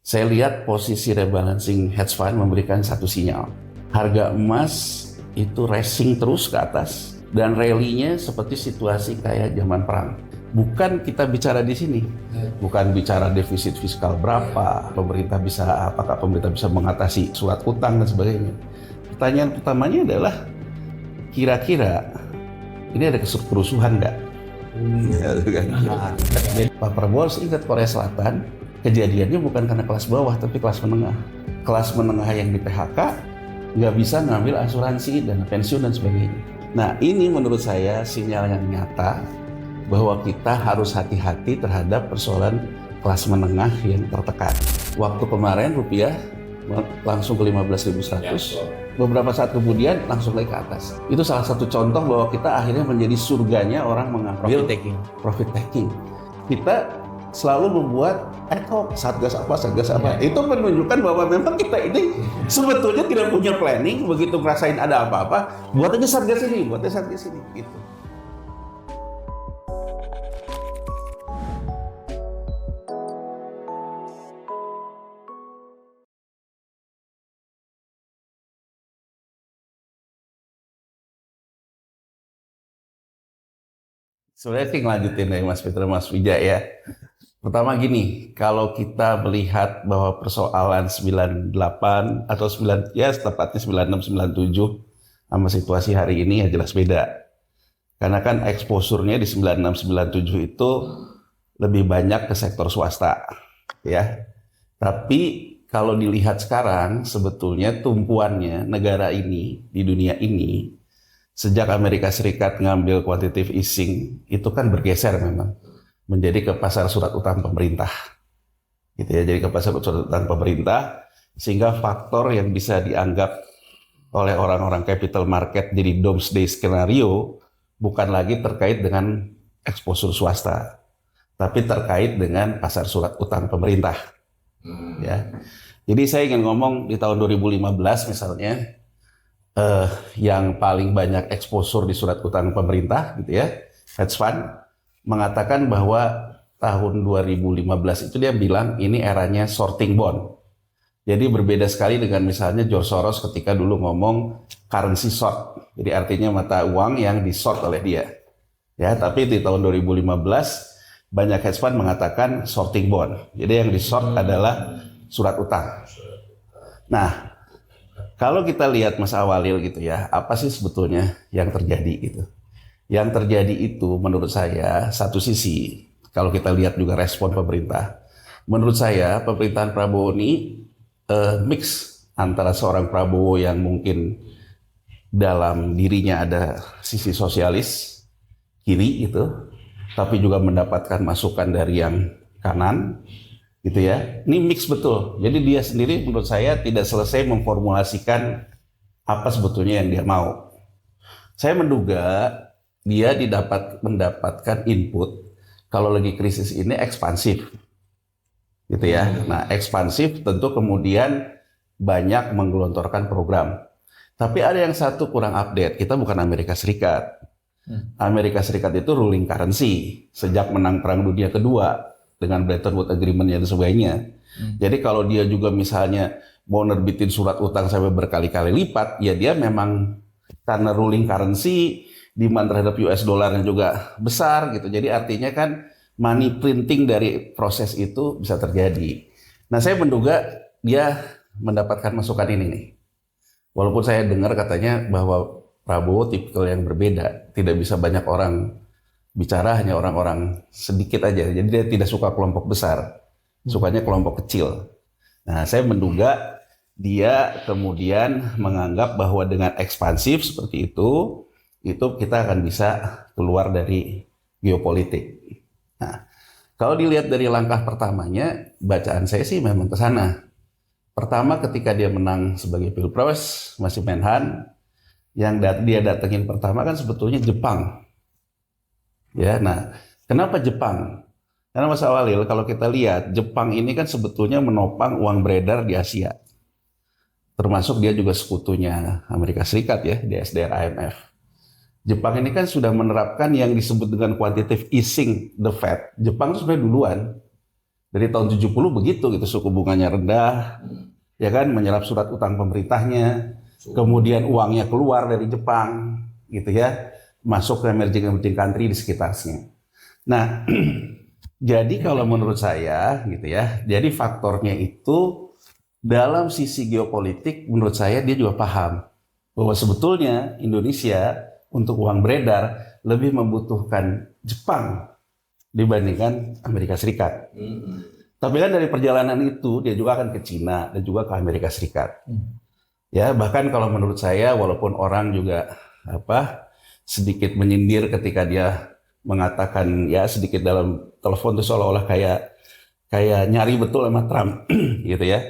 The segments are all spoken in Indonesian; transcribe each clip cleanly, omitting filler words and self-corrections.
Saya lihat posisi rebalancing hedge fund memberikan satu sinyal. Harga emas itu racing terus ke atas dan rally-nya seperti situasi kayak zaman perang. Bukan kita bicara di sini, bukan bicara defisit fiskal berapa, apakah pemerintah bisa mengatasi surat utang dan sebagainya. Pertanyaan utamanya adalah kira-kira ini ada kerusuhan nggak? Pak Prabowo ingat Korea Selatan, kejadiannya bukan karena kelas bawah tapi kelas menengah. Kelas menengah yang di PHK nggak bisa ngambil asuransi dan pensiun dan sebagainya. Nah, ini menurut saya sinyal yang nyata bahwa kita harus hati-hati terhadap persoalan kelas menengah yang tertekan. Waktu kemarin rupiah langsung ke 15.100, beberapa saat kemudian langsung naik ke atas. Itu salah satu contoh bahwa kita akhirnya menjadi surganya orang mengambil profit taking. Kita selalu membuat ad hoc, satgas apa. Itu menunjukkan bahwa memang kita ini sebetulnya tidak punya planning. Begitu ngerasain ada apa-apa, buat aja satgas ini, gitu. Sebenarnya sih ngelanjutin dari Mas Peter, Mas Wijaya ya. Pertama gini, kalau kita melihat bahwa persoalan 98 atau 9, ya tepatnya 96, 97 sama situasi hari ini ya jelas beda. Karena kan eksposurnya di 96, 97 itu lebih banyak ke sektor swasta. Ya. Tapi kalau dilihat sekarang sebetulnya tumpuannya negara ini di dunia ini sejak Amerika Serikat ngambil quantitative easing itu kan bergeser memang menjadi ke pasar surat utang pemerintah, gitu ya. Jadi ke pasar surat utang pemerintah sehingga faktor yang bisa dianggap oleh orang-orang capital market jadi doomsday skenario bukan lagi terkait dengan eksposur swasta, tapi terkait dengan pasar surat utang pemerintah. Ya, jadi saya ingin ngomong di tahun 2015 misalnya. Yang paling banyak eksposur di surat utang pemerintah gitu ya, hedge fund mengatakan bahwa tahun 2015 itu dia bilang ini eranya sorting bond. Jadi berbeda sekali dengan misalnya George Soros ketika dulu ngomong currency short. Jadi artinya mata uang yang di short oleh dia. Ya, tapi di tahun 2015 banyak hedge fund mengatakan sorting bond. Jadi yang di short adalah surat utang. Nah, kalau kita lihat Mas Awalil gitu ya, apa sih sebetulnya yang terjadi gitu? Yang terjadi itu menurut saya satu sisi, kalau kita lihat juga respon pemerintah, menurut saya pemerintahan Prabowo ini mix antara seorang Prabowo yang mungkin dalam dirinya ada sisi sosialis kiri gitu, tapi juga mendapatkan masukan dari yang kanan. Gitu ya, ini mix betul. Jadi dia sendiri menurut saya tidak selesai memformulasikan apa sebetulnya yang dia mau. Saya menduga dia mendapatkan input kalau lagi krisis ini ekspansif, gitu ya. Nah, ekspansif tentu kemudian banyak menggelontorkan program. Tapi ada yang satu kurang update. Kita bukan Amerika Serikat. Amerika Serikat itu ruling currency sejak menang Perang Dunia Kedua. Dengan Bretton Woods Agreement dan sebagainya. Jadi kalau dia juga misalnya mau nerbitin surat utang sampai berkali-kali lipat, ya dia memang karena ruling currency, demand terhadap US dollar yang juga besar gitu. Jadi artinya kan money printing dari proses itu bisa terjadi. Nah, saya menduga dia mendapatkan masukan ini nih. Walaupun saya dengar katanya bahwa Prabowo tipikal yang berbeda, tidak bisa banyak orang bicara, hanya orang-orang sedikit aja. Jadi dia tidak suka kelompok besar, sukanya kelompok kecil. Nah, saya menduga dia kemudian menganggap bahwa dengan ekspansif seperti itu kita akan bisa keluar dari geopolitik. Nah, kalau dilihat dari langkah pertamanya, bacaan saya sih memang ke sana. Pertama, ketika dia menang sebagai Pilpres, masih Menhan, yang dia datengin pertama kan sebetulnya Jepang. Ya, nah, kenapa Jepang? Karena Mas Awalil, kalau kita lihat, Jepang ini kan sebetulnya menopang uang beredar di Asia. Termasuk dia juga sekutunya Amerika Serikat ya, di SDR IMF. Jepang ini kan sudah menerapkan yang disebut dengan quantitative easing, the Fed. Jepang itu sebenarnya duluan. Dari tahun 70 begitu gitu, suku bunganya rendah, ya kan, menyerap surat utang pemerintahnya, kemudian uangnya keluar dari Jepang, gitu ya, masuk ke emerging country di sekitarnya. Nah, jadi kalau menurut saya, gitu ya, jadi faktornya itu dalam sisi geopolitik, menurut saya dia juga paham bahwa sebetulnya Indonesia untuk uang beredar lebih membutuhkan Jepang dibandingkan Amerika Serikat. Tapi kan dari perjalanan itu dia juga akan ke Cina dan juga ke Amerika Serikat. Ya, bahkan kalau menurut saya walaupun orang juga sedikit menyindir ketika dia mengatakan ya sedikit dalam telepon itu seolah-olah kayak nyari betul sama Trump gitu ya.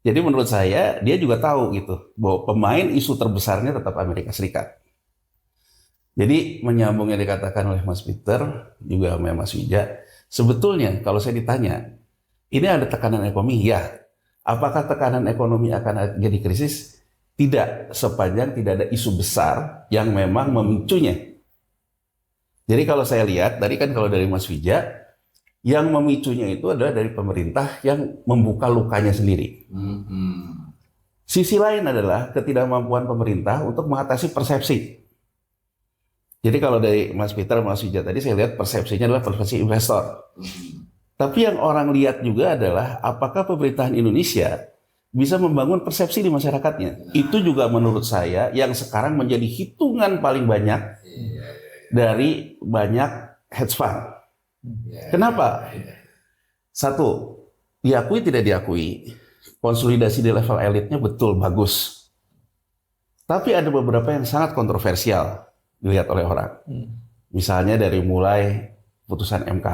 Jadi menurut saya dia juga tahu gitu bahwa pemain isu terbesarnya tetap Amerika Serikat. Jadi menyambung yang dikatakan oleh Mas Peter, juga oleh Mas Wija, sebetulnya kalau saya ditanya, ini ada tekanan ekonomi? Ya. Apakah tekanan ekonomi akan jadi krisis? Tidak, sepanjang tidak ada isu besar yang memang memicunya. Jadi kalau saya lihat, tadi kan kalau dari Mas Wija, yang memicunya itu adalah dari pemerintah yang membuka lukanya sendiri. Sisi lain adalah ketidakmampuan pemerintah untuk mengatasi persepsi. Jadi kalau dari Mas Peter, Mas Wija tadi saya lihat persepsinya adalah persepsi investor. Tapi yang orang lihat juga adalah apakah pemerintahan Indonesia bisa membangun persepsi di masyarakatnya. Itu juga menurut saya yang sekarang menjadi hitungan paling banyak dari banyak hedge fund. Kenapa? Satu, diakui tidak diakui, konsolidasi di level elitnya betul bagus. Tapi ada beberapa yang sangat kontroversial dilihat oleh orang. Misalnya dari mulai putusan MK,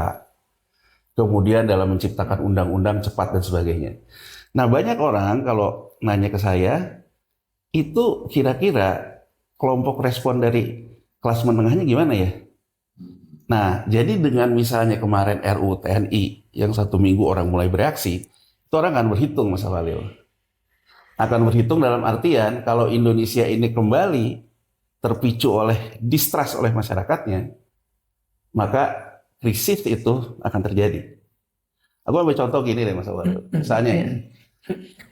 kemudian dalam menciptakan undang-undang cepat dan sebagainya. Nah, banyak orang kalau nanya ke saya, itu kira-kira kelompok respon dari kelas menengahnya gimana ya? Nah, jadi dengan misalnya kemarin RUU TNI yang 1 minggu orang mulai bereaksi, itu orang akan berhitung, Mas Walil. Akan berhitung dalam artian kalau Indonesia ini kembali terpicu oleh distrust oleh masyarakatnya, maka krisis itu akan terjadi. Aku ambil contoh gini deh Mas Walil. Misalnya ya,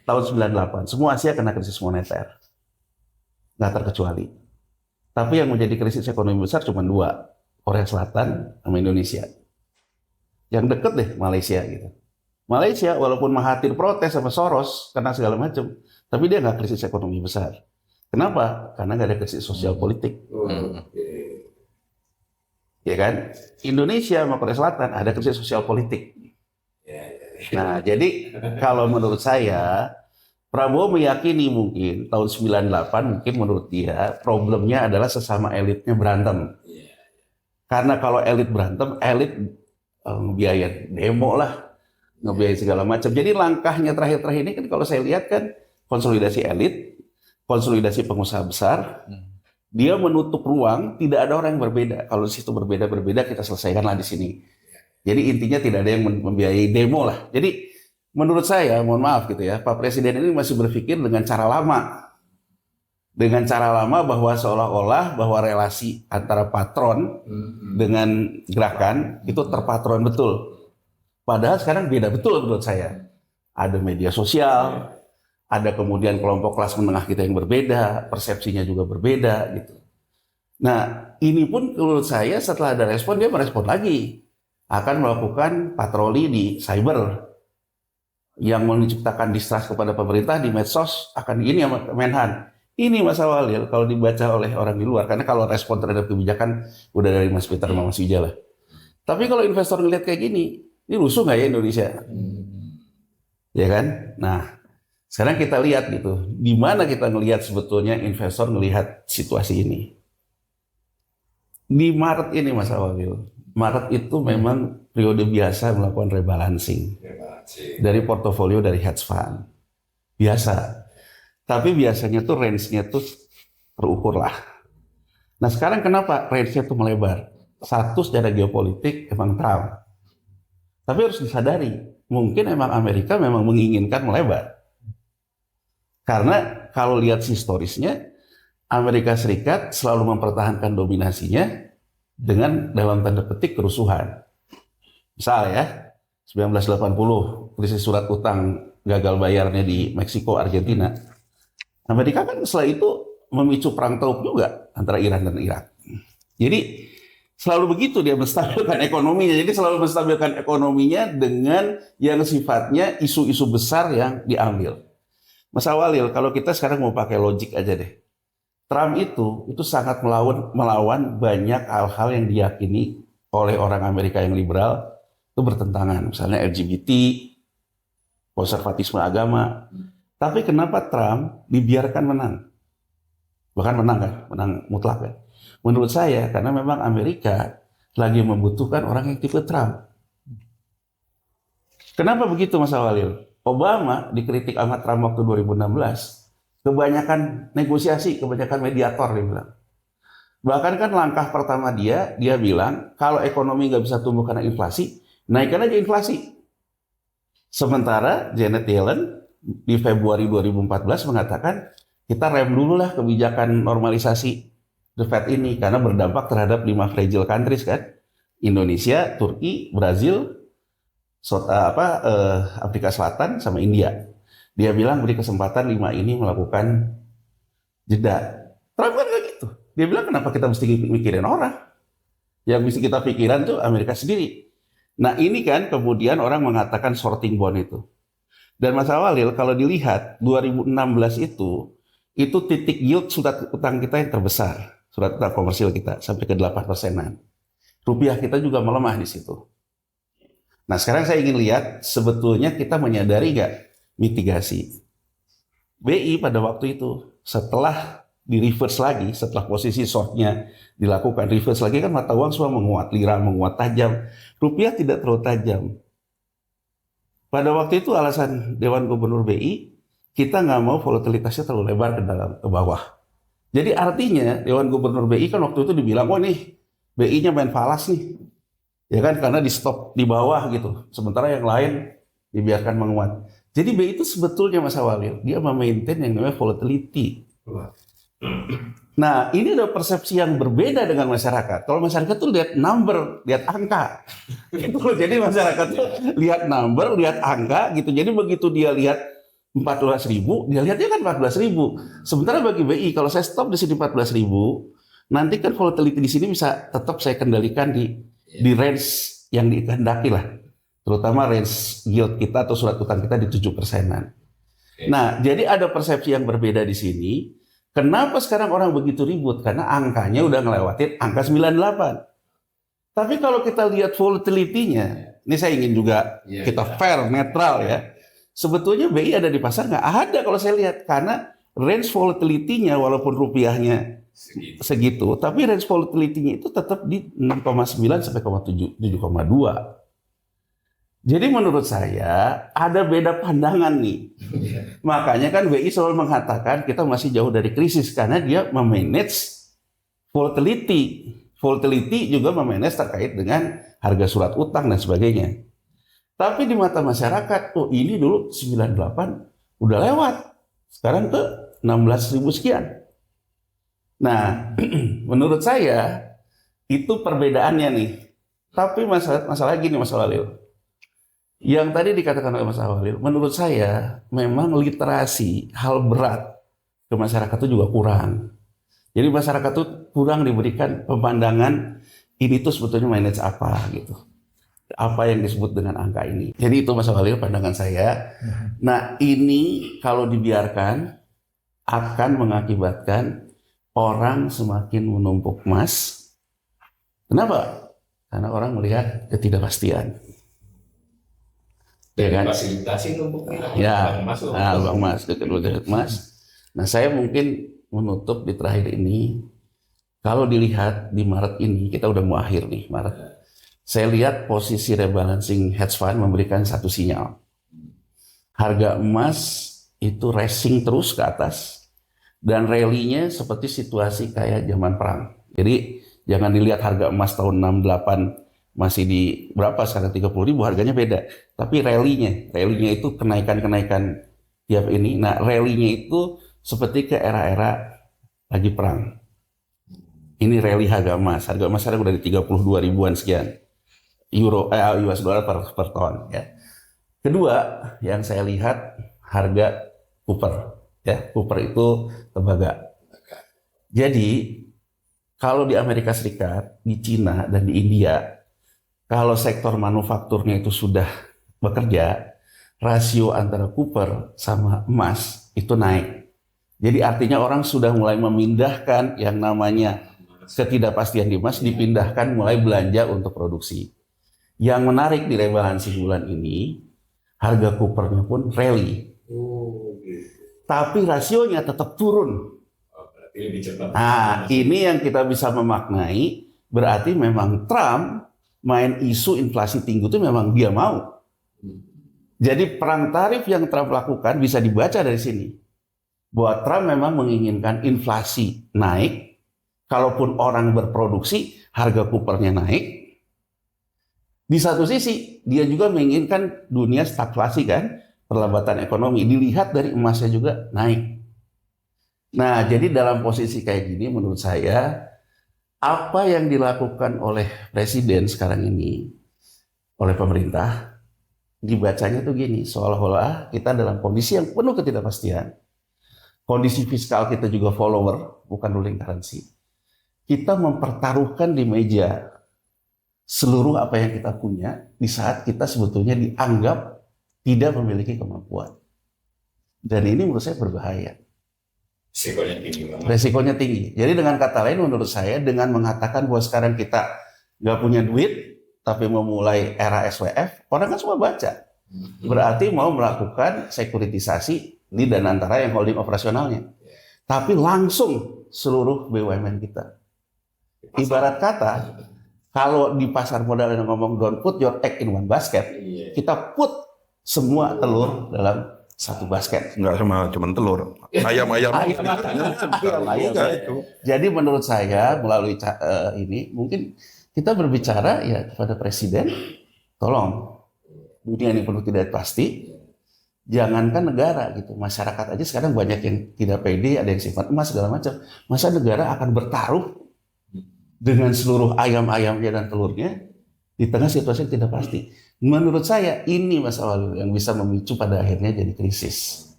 tahun 98, semua Asia kena krisis moneter. Nggak terkecuali. Tapi yang menjadi krisis ekonomi besar cuma 2, Korea Selatan sama Indonesia. Yang deket deh Malaysia gitu. Malaysia walaupun Mahathir protes sama Soros karena segala macam, tapi dia nggak krisis ekonomi besar. Kenapa? Karena nggak ada krisis sosial politik. Ya kan? Indonesia sama Korea Selatan ada krisis sosial politik. Nah, jadi kalau menurut saya, Prabowo meyakini mungkin tahun 98 mungkin menurut dia problemnya adalah sesama elitnya berantem. Karena kalau elit berantem, elit ngebiayain demo lah, ngebiayain segala macam. Jadi langkahnya terakhir-terakhir ini kan kalau saya lihat kan konsolidasi elit, konsolidasi pengusaha besar, dia menutup ruang, tidak ada orang yang berbeda. Kalau di situ berbeda, kita selesaikanlah di sini. Jadi intinya tidak ada yang membiayai demo lah. Jadi menurut saya, mohon maaf gitu ya, Pak Presiden ini masih berpikir dengan cara lama. Dengan cara lama bahwa seolah-olah bahwa relasi antara patron dengan gerakan itu terpatron betul. Padahal sekarang beda betul menurut saya. Ada media sosial, ada kemudian kelompok kelas menengah kita yang berbeda, persepsinya juga berbeda gitu. Nah, ini pun menurut saya setelah ada respon, dia merespon lagi. Akan melakukan patroli di cyber yang menciptakan distrust kepada pemerintah di medsos, akan ini yang Menhan. Ini Mas Walil kalau dibaca oleh orang di luar, karena kalau respon terhadap kebijakan udah dari Mas Peter sama Mas Wija lah. Tapi kalau investor ngeliat kayak gini, ini rusuh nggak ya Indonesia? Ya kan? Nah, sekarang kita lihat gitu, di mana kita ngelihat sebetulnya investor ngelihat situasi ini. Di Maret ini Mas Walil, Maret itu memang periode biasa melakukan rebalancing dari portofolio dari hedge fund. Biasa. Tapi biasanya tuh range-nya tuh terukur lah. Nah sekarang kenapa range-nya tuh melebar? Satu, secara geopolitik emang Trump. Tapi harus disadari, mungkin emang Amerika memang menginginkan melebar. Karena kalau lihat historisnya, Amerika Serikat selalu mempertahankan dominasinya dengan dalam tanda petik kerusuhan. Misal ya, 1980, krisis surat utang gagal bayarnya di Meksiko, Argentina. Amerika kan setelah itu memicu perang Taub juga antara Iran dan Irak. Jadi selalu begitu dia menstabilkan ekonominya. Jadi selalu menstabilkan ekonominya dengan yang sifatnya isu-isu besar yang diambil. Mas Awalil, kalau kita sekarang mau pakai logik aja deh. Trump itu sangat melawan banyak hal-hal yang diyakini oleh orang Amerika yang liberal itu bertentangan. Misalnya LGBT, konservatisme agama. Tapi kenapa Trump dibiarkan menang? Bahkan menang kan, menang mutlak kan. Menurut saya karena memang Amerika lagi membutuhkan orang yang tipe Trump. Kenapa begitu Mas Awalil? Obama dikritik sama Trump waktu 2016, kebanyakan negosiasi, kebanyakan mediator dia bilang. Bahkan kan langkah pertama dia bilang kalau ekonomi nggak bisa tumbuh karena inflasi, naikkan aja inflasi. Sementara Janet Yellen di Februari 2014 mengatakan kita rem dulu lah kebijakan normalisasi the Fed ini karena berdampak terhadap 5 fragile countries kan, Indonesia, Turki, Brazil, Afrika Selatan sama India. Dia bilang beri kesempatan 5 ini melakukan jeda. Trump kan kayak gitu. Dia bilang kenapa kita mesti mikirin orang? Yang mesti kita pikiran tuh Amerika sendiri. Nah ini kan kemudian orang mengatakan sorting bond itu. Dan Mas Awalil kalau dilihat 2016 itu titik yield surat utang kita yang terbesar. Surat utang komersil kita sampai ke 8%-an. Rupiah kita juga melemah di situ. Nah sekarang saya ingin lihat sebetulnya kita menyadari nggak mitigasi. BI pada waktu itu setelah di reverse lagi, setelah posisi shortnya dilakukan reverse lagi kan mata uang semua menguat, lira menguat tajam, rupiah tidak terlalu tajam. Pada waktu itu alasan Dewan Gubernur BI kita nggak mau volatilitasnya terlalu lebar ke bawah. Jadi artinya Dewan Gubernur BI kan waktu itu dibilang, oh nih BI-nya main falas nih. Ya kan karena di stop di bawah gitu. Sementara yang lain dibiarkan menguat. Jadi BI itu sebetulnya Mas Awalil, dia memaintain yang namanya volatility. Nah, ini ada persepsi yang berbeda dengan masyarakat. Kalau masyarakat tuh lihat number, lihat angka. Gitu. Jadi masyarakat tuh lihat number, lihat angka gitu. Jadi begitu dia lihat 14.000, dia lihatnya kan 14.000. Sementara bagi BI kalau saya stop di sini 14.000, nanti kan volatility di sini bisa tetap saya kendalikan di range yang dikehendaki lah, terutama range yield kita atau surat utang kita di 7%-an. Nah, jadi ada persepsi yang berbeda di sini. Kenapa sekarang orang begitu ribut? Karena angkanya udah ngelewatin angka 98. Tapi kalau kita lihat volatility-nya, ini saya ingin juga kita fair, netral ya. Sebetulnya BI ada di pasar nggak ada kalau saya lihat, karena range volatility-nya walaupun rupiahnya segitu, tapi range volatility-nya itu tetap di 6,9 sampai 7,2. Jadi menurut saya ada beda pandangan nih. Makanya kan BI selalu mengatakan kita masih jauh dari krisis karena dia memanage volatility. Volatility juga memanage terkait dengan harga surat utang dan sebagainya. Tapi di mata masyarakat, oh ini dulu 98 udah lewat. Sekarang ke 16.000 sekian. Nah, menurut saya itu perbedaannya nih. Tapi masalah gini Mas Awalil. Yang tadi dikatakan oleh Mas Awalil, menurut saya memang literasi hal berat ke masyarakat itu juga kurang. Jadi masyarakat itu kurang diberikan pemandangan ini tuh sebetulnya manage apa gitu. Apa yang disebut dengan angka ini. Jadi itu Mas Awalil pandangan saya. Nah ini kalau dibiarkan akan mengakibatkan orang semakin menumpuk emas. Kenapa? Karena orang melihat ketidakpastian. Ya kan? Fasilitasi numpuknya. Ya, lubang emas, dekat emas. Nah, saya mungkin menutup di terakhir ini. Kalau dilihat di Maret ini, kita udah mau akhir nih Maret. Saya lihat posisi rebalancing hedge fund memberikan satu sinyal. Harga emas itu racing terus ke atas. Dan rally-nya seperti situasi kayak zaman perang. Jadi jangan dilihat harga emas tahun 68 masih di berapa sekarang 30.000, harganya beda. Tapi rally-nya itu kenaikan tiap ini. Nah rally-nya itu seperti ke era-era lagi perang. Ini rally harga emas sekarang udah di 32 ribuan sekian. US dollar per ton ya. Kedua yang saya lihat harga copper ya. Copper itu tembaga. Jadi kalau di Amerika Serikat, di Cina dan di India, kalau sektor manufakturnya itu sudah bekerja, rasio antara copper sama emas itu naik. Jadi artinya orang sudah mulai memindahkan yang namanya ketidakpastian di emas, dipindahkan mulai belanja untuk produksi. Yang menarik di rebalancing bulan ini, harga coppernya pun rally. Tapi rasionya tetap turun. Nah, ini yang kita bisa memaknai, berarti memang Trump main isu inflasi tinggi itu memang dia mau. Jadi perang tarif yang Trump lakukan bisa dibaca dari sini. Bahwa Trump memang menginginkan inflasi naik, kalaupun orang berproduksi, harga coppernya naik. Di satu sisi, dia juga menginginkan dunia stagflasi kan, perlambatan ekonomi. Dilihat dari emasnya juga naik. Nah, jadi dalam posisi kayak gini menurut saya, apa yang dilakukan oleh Presiden sekarang ini, oleh pemerintah, dibacanya tuh gini, seolah-olah kita dalam kondisi yang penuh ketidakpastian. Kondisi fiskal kita juga follower, bukan ruling currency. Kita mempertaruhkan di meja seluruh apa yang kita punya di saat kita sebetulnya dianggap tidak memiliki kemampuan. Dan ini menurut saya berbahaya. Resikonya tinggi banget. Resikonya tinggi. Jadi dengan kata lain menurut saya, dengan mengatakan bahwa sekarang kita nggak punya duit, tapi memulai era SWF, orang kan semua baca. Berarti mau melakukan sekuritisasi di dan antara yang holding operasionalnya. Tapi langsung seluruh BUMN kita. Ibarat kata, kalau di pasar modal yang ngomong don't put your egg in one basket, kita put semua telur dalam satu basket. Enggak cuma telur. Ayam-ayam. Jadi menurut saya melalui ini mungkin kita berbicara ya kepada Presiden, tolong dunia ini penuh tidak pasti, jangankan negara gitu, masyarakat aja sekarang banyak yang tidak pede, ada yang sifat emas segala macam. Masa negara akan bertaruh dengan seluruh ayam-ayamnya dan telurnya di tengah situasi yang tidak pasti? Menurut saya ini masalah yang bisa memicu pada akhirnya jadi krisis.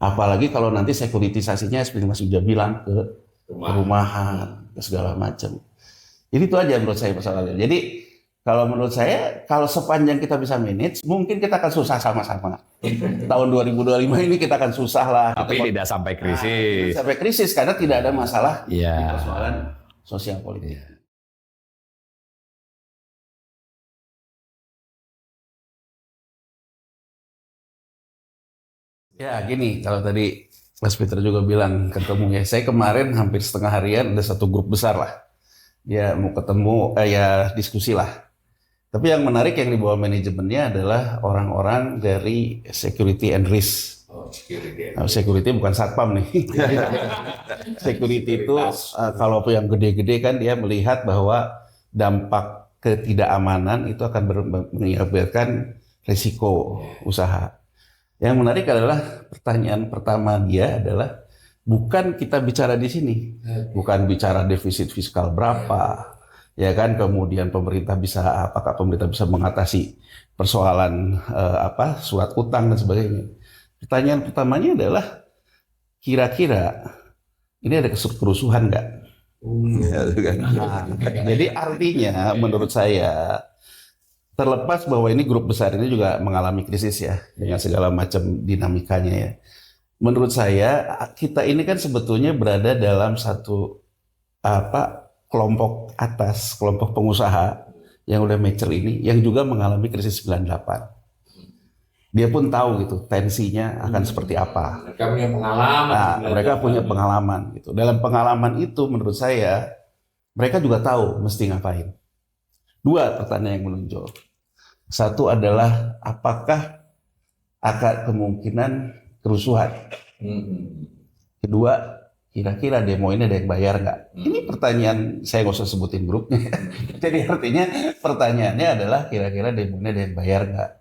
Apalagi kalau nanti sekuritisasinya seperti Mas Uja bilang ke perumahan, ke segala macam. Jadi itu aja menurut saya masalahnya. Jadi kalau menurut saya, kalau sepanjang kita bisa manage, mungkin kita akan susah sama-sama. Tahun 2025 ini kita akan susah lah. Tapi tidak sampai krisis. Sampai krisis karena tidak ada masalah di Iya. persoalan sosial politik. Ya gini, kalau tadi Mas Peter juga bilang ketemu ya, saya kemarin hampir setengah harian ada satu grup besar lah. Dia mau ketemu, ya diskusi lah. Tapi yang menarik yang dibawa manajemennya adalah orang-orang dari security and risk. Nah, security bukan satpam nih. Security itu kalau yang gede-gede kan dia melihat bahwa dampak ketidakamanan itu akan mengakibatkan risiko usaha. Yang menarik adalah pertanyaan pertama dia adalah bukan kita bicara di sini, bukan bicara defisit fiskal berapa, ya kan, kemudian apakah pemerintah bisa mengatasi persoalan surat utang dan sebagainya. Pertanyaan pertamanya adalah kira-kira ini ada kerusuhan nggak? Jadi artinya menurut saya, terlepas bahwa ini grup besar ini juga mengalami krisis ya dengan segala macam dinamikanya ya. Menurut saya kita ini kan sebetulnya berada dalam satu kelompok atas, kelompok pengusaha yang udah mature ini yang juga mengalami krisis 98. Dia pun tahu gitu tensinya akan seperti apa. Mereka punya pengalaman. Nah, mereka punya pengalaman gitu. Dalam pengalaman itu menurut saya mereka juga tahu mesti ngapain. Dua pertanyaan yang menonjol. Satu adalah apakah akan kemungkinan kerusuhan. Kedua, kira-kira demo ini ada yang bayar nggak? Ini pertanyaan, saya nggak usah sebutin grupnya. Jadi artinya pertanyaannya adalah kira-kira demo ini ada yang bayar nggak?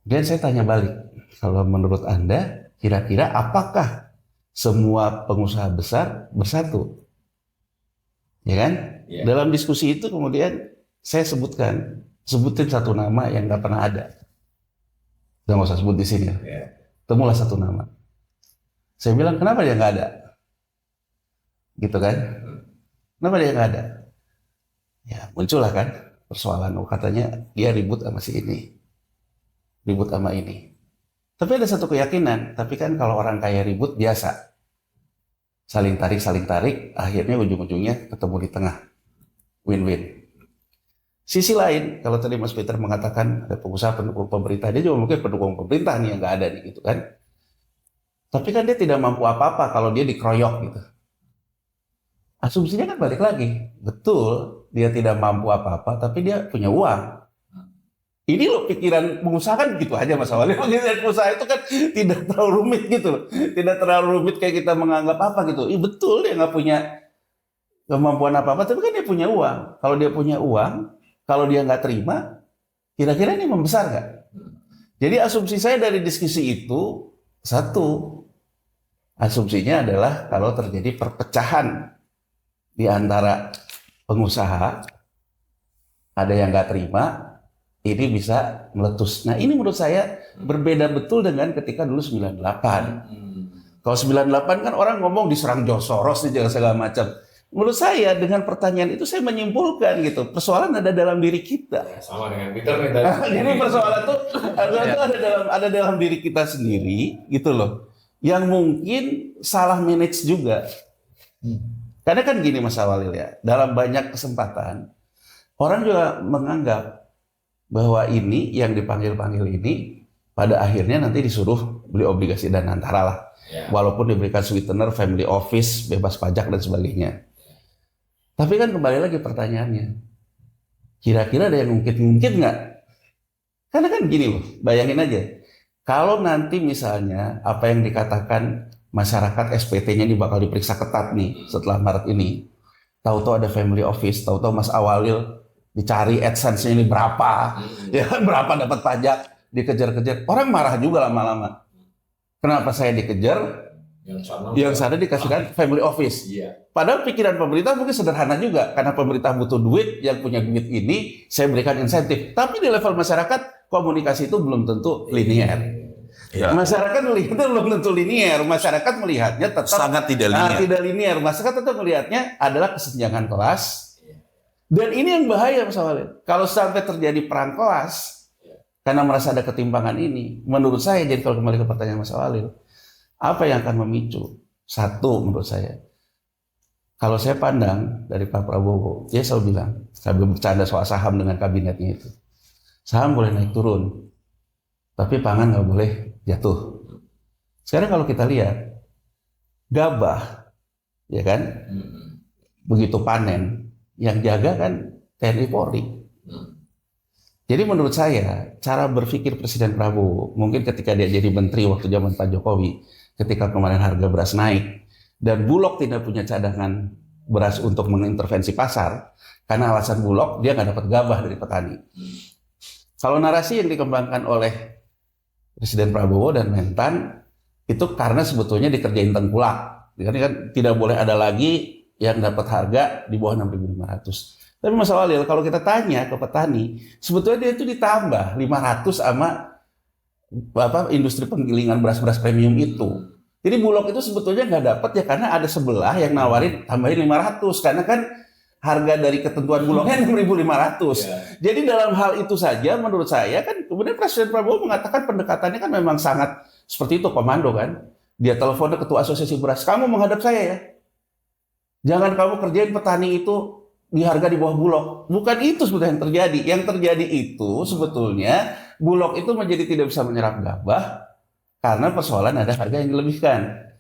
Dan saya tanya balik, kalau menurut Anda, kira-kira apakah semua pengusaha besar bersatu? Ya kan? Ya. Dalam diskusi itu kemudian saya sebutin satu nama yang nggak pernah ada. Nggak usah sebut di sini. Temulah satu nama. Saya bilang, kenapa dia nggak ada? Gitu kan? Kenapa dia nggak ada? Ya muncullah kan persoalan. Katanya dia ribut sama si ini, ribut sama ini. Tapi ada satu keyakinan. Tapi kan kalau orang kaya ribut biasa, saling tarik, akhirnya ujung-ujungnya ketemu di tengah, win-win. Sisi lain, kalau tadi Mas Peter mengatakan ada pengusaha pendukung pemerintah, dia juga mungkin pendukung pemerintah nih yang nggak ada nih gitu kan. Tapi kan dia tidak mampu apa-apa kalau dia dikeroyok gitu. Asumsinya kan balik lagi, betul dia tidak mampu apa-apa, tapi dia punya uang. Ini loh pikiran pengusaha kan gitu aja Mas Awali. Pikiran pengusaha itu kan tidak terlalu rumit gitu, tidak terlalu rumit kayak kita menganggap apa gitu. Betul dia nggak punya kemampuan apa-apa, tapi kan dia punya uang. Kalau dia punya uang, kalau dia nggak terima, kira-kira ini membesar nggak? Jadi asumsi saya dari diskusi itu satu, asumsinya adalah kalau terjadi perpecahan di antara pengusaha, ada yang nggak terima, ini bisa meletus. Nah ini menurut saya berbeda betul dengan ketika dulu 98. Kalau 98 kan orang ngomong diserang George Soros nih segala macam. Menurut saya dengan pertanyaan itu saya menyimpulkan gitu, persoalan ada dalam diri kita. Sama dengan Peter nih tadi. Jadi persoalan itu ada dalam diri kita sendiri gitu loh, yang mungkin salah manage juga. Karena kan gini Mas Awalil ya, dalam banyak kesempatan orang juga menganggap bahwa ini yang dipanggil-panggil ini pada akhirnya nanti disuruh beli obligasi dan antara lah. Walaupun diberikan sweetener, family office, bebas pajak dan sebagainya. Tapi kan kembali lagi pertanyaannya, kira-kira ada yang ngungkit-ngungkit nggak? Karena kan gini loh, bayangin aja, kalau nanti misalnya apa yang dikatakan masyarakat SPT-nya ini bakal diperiksa ketat nih setelah Maret ini, tahu-tahu ada family office, tahu-tahu Mas Awalil dicari AdSense-nya ini berapa, ya kan berapa dapat pajak, dikejar-kejar, orang marah juga lama-lama. Kenapa saya dikejar? Yang sana dikasihkan family office. Padahal pikiran pemerintah mungkin sederhana juga, karena pemerintah butuh duit, yang punya duit ini saya berikan insentif. Tapi di level masyarakat komunikasi itu belum tentu linear. Masyarakat melihatnya belum tentu linear. Masyarakat melihatnya tetap sangat tidak linear. Tidak linear. Masyarakat tetap melihatnya adalah kesenjangan kelas. Dan ini yang bahaya Mas Awalil. Kalau sampai terjadi perang kelas karena merasa ada ketimpangan ini, menurut saya, jadi kalau kembali ke pertanyaan Mas Awalil, apa yang akan memicu? Satu, menurut saya, kalau saya pandang dari Pak Prabowo, dia selalu bilang, sambil bercanda soal saham dengan kabinetnya itu, saham boleh naik turun, tapi pangan nggak boleh jatuh. Sekarang kalau kita lihat, gabah, ya kan, begitu panen, yang jaga kan TNI Polri. Jadi menurut saya, cara berpikir Presiden Prabowo, mungkin ketika dia jadi menteri waktu zaman Pak Jokowi, ketika kemarin harga beras naik, dan Bulog tidak punya cadangan beras untuk mengintervensi pasar, karena alasan Bulog, dia nggak dapat gabah dari petani. Kalau narasi yang dikembangkan oleh Presiden Prabowo dan Mentan, itu karena sebetulnya dikerjain tengkulak. Jadi kan tidak boleh ada lagi yang dapat harga di bawah 6.500. Tapi Mas Awalil, kalau kita tanya ke petani, sebetulnya dia itu ditambah 500 sama industri penggilingan beras-beras premium itu. Jadi Bulog itu sebetulnya nggak dapat ya karena ada sebelah yang nawarin tambahin 500. Karena kan harga dari ketentuan Bulognya 6.500. Jadi dalam hal itu saja menurut saya kan kemudian Presiden Prabowo mengatakan pendekatannya kan memang sangat seperti itu, komando kan. Dia telepon ke Ketua Asosiasi Beras, kamu menghadap saya ya. Jangan kamu kerjain petani itu di harga di bawah Bulog. Bukan itu sebetulnya yang terjadi. Yang terjadi itu sebetulnya Bulog itu menjadi tidak bisa menyerap gabah karena persoalan ada harga yang dilebihkan.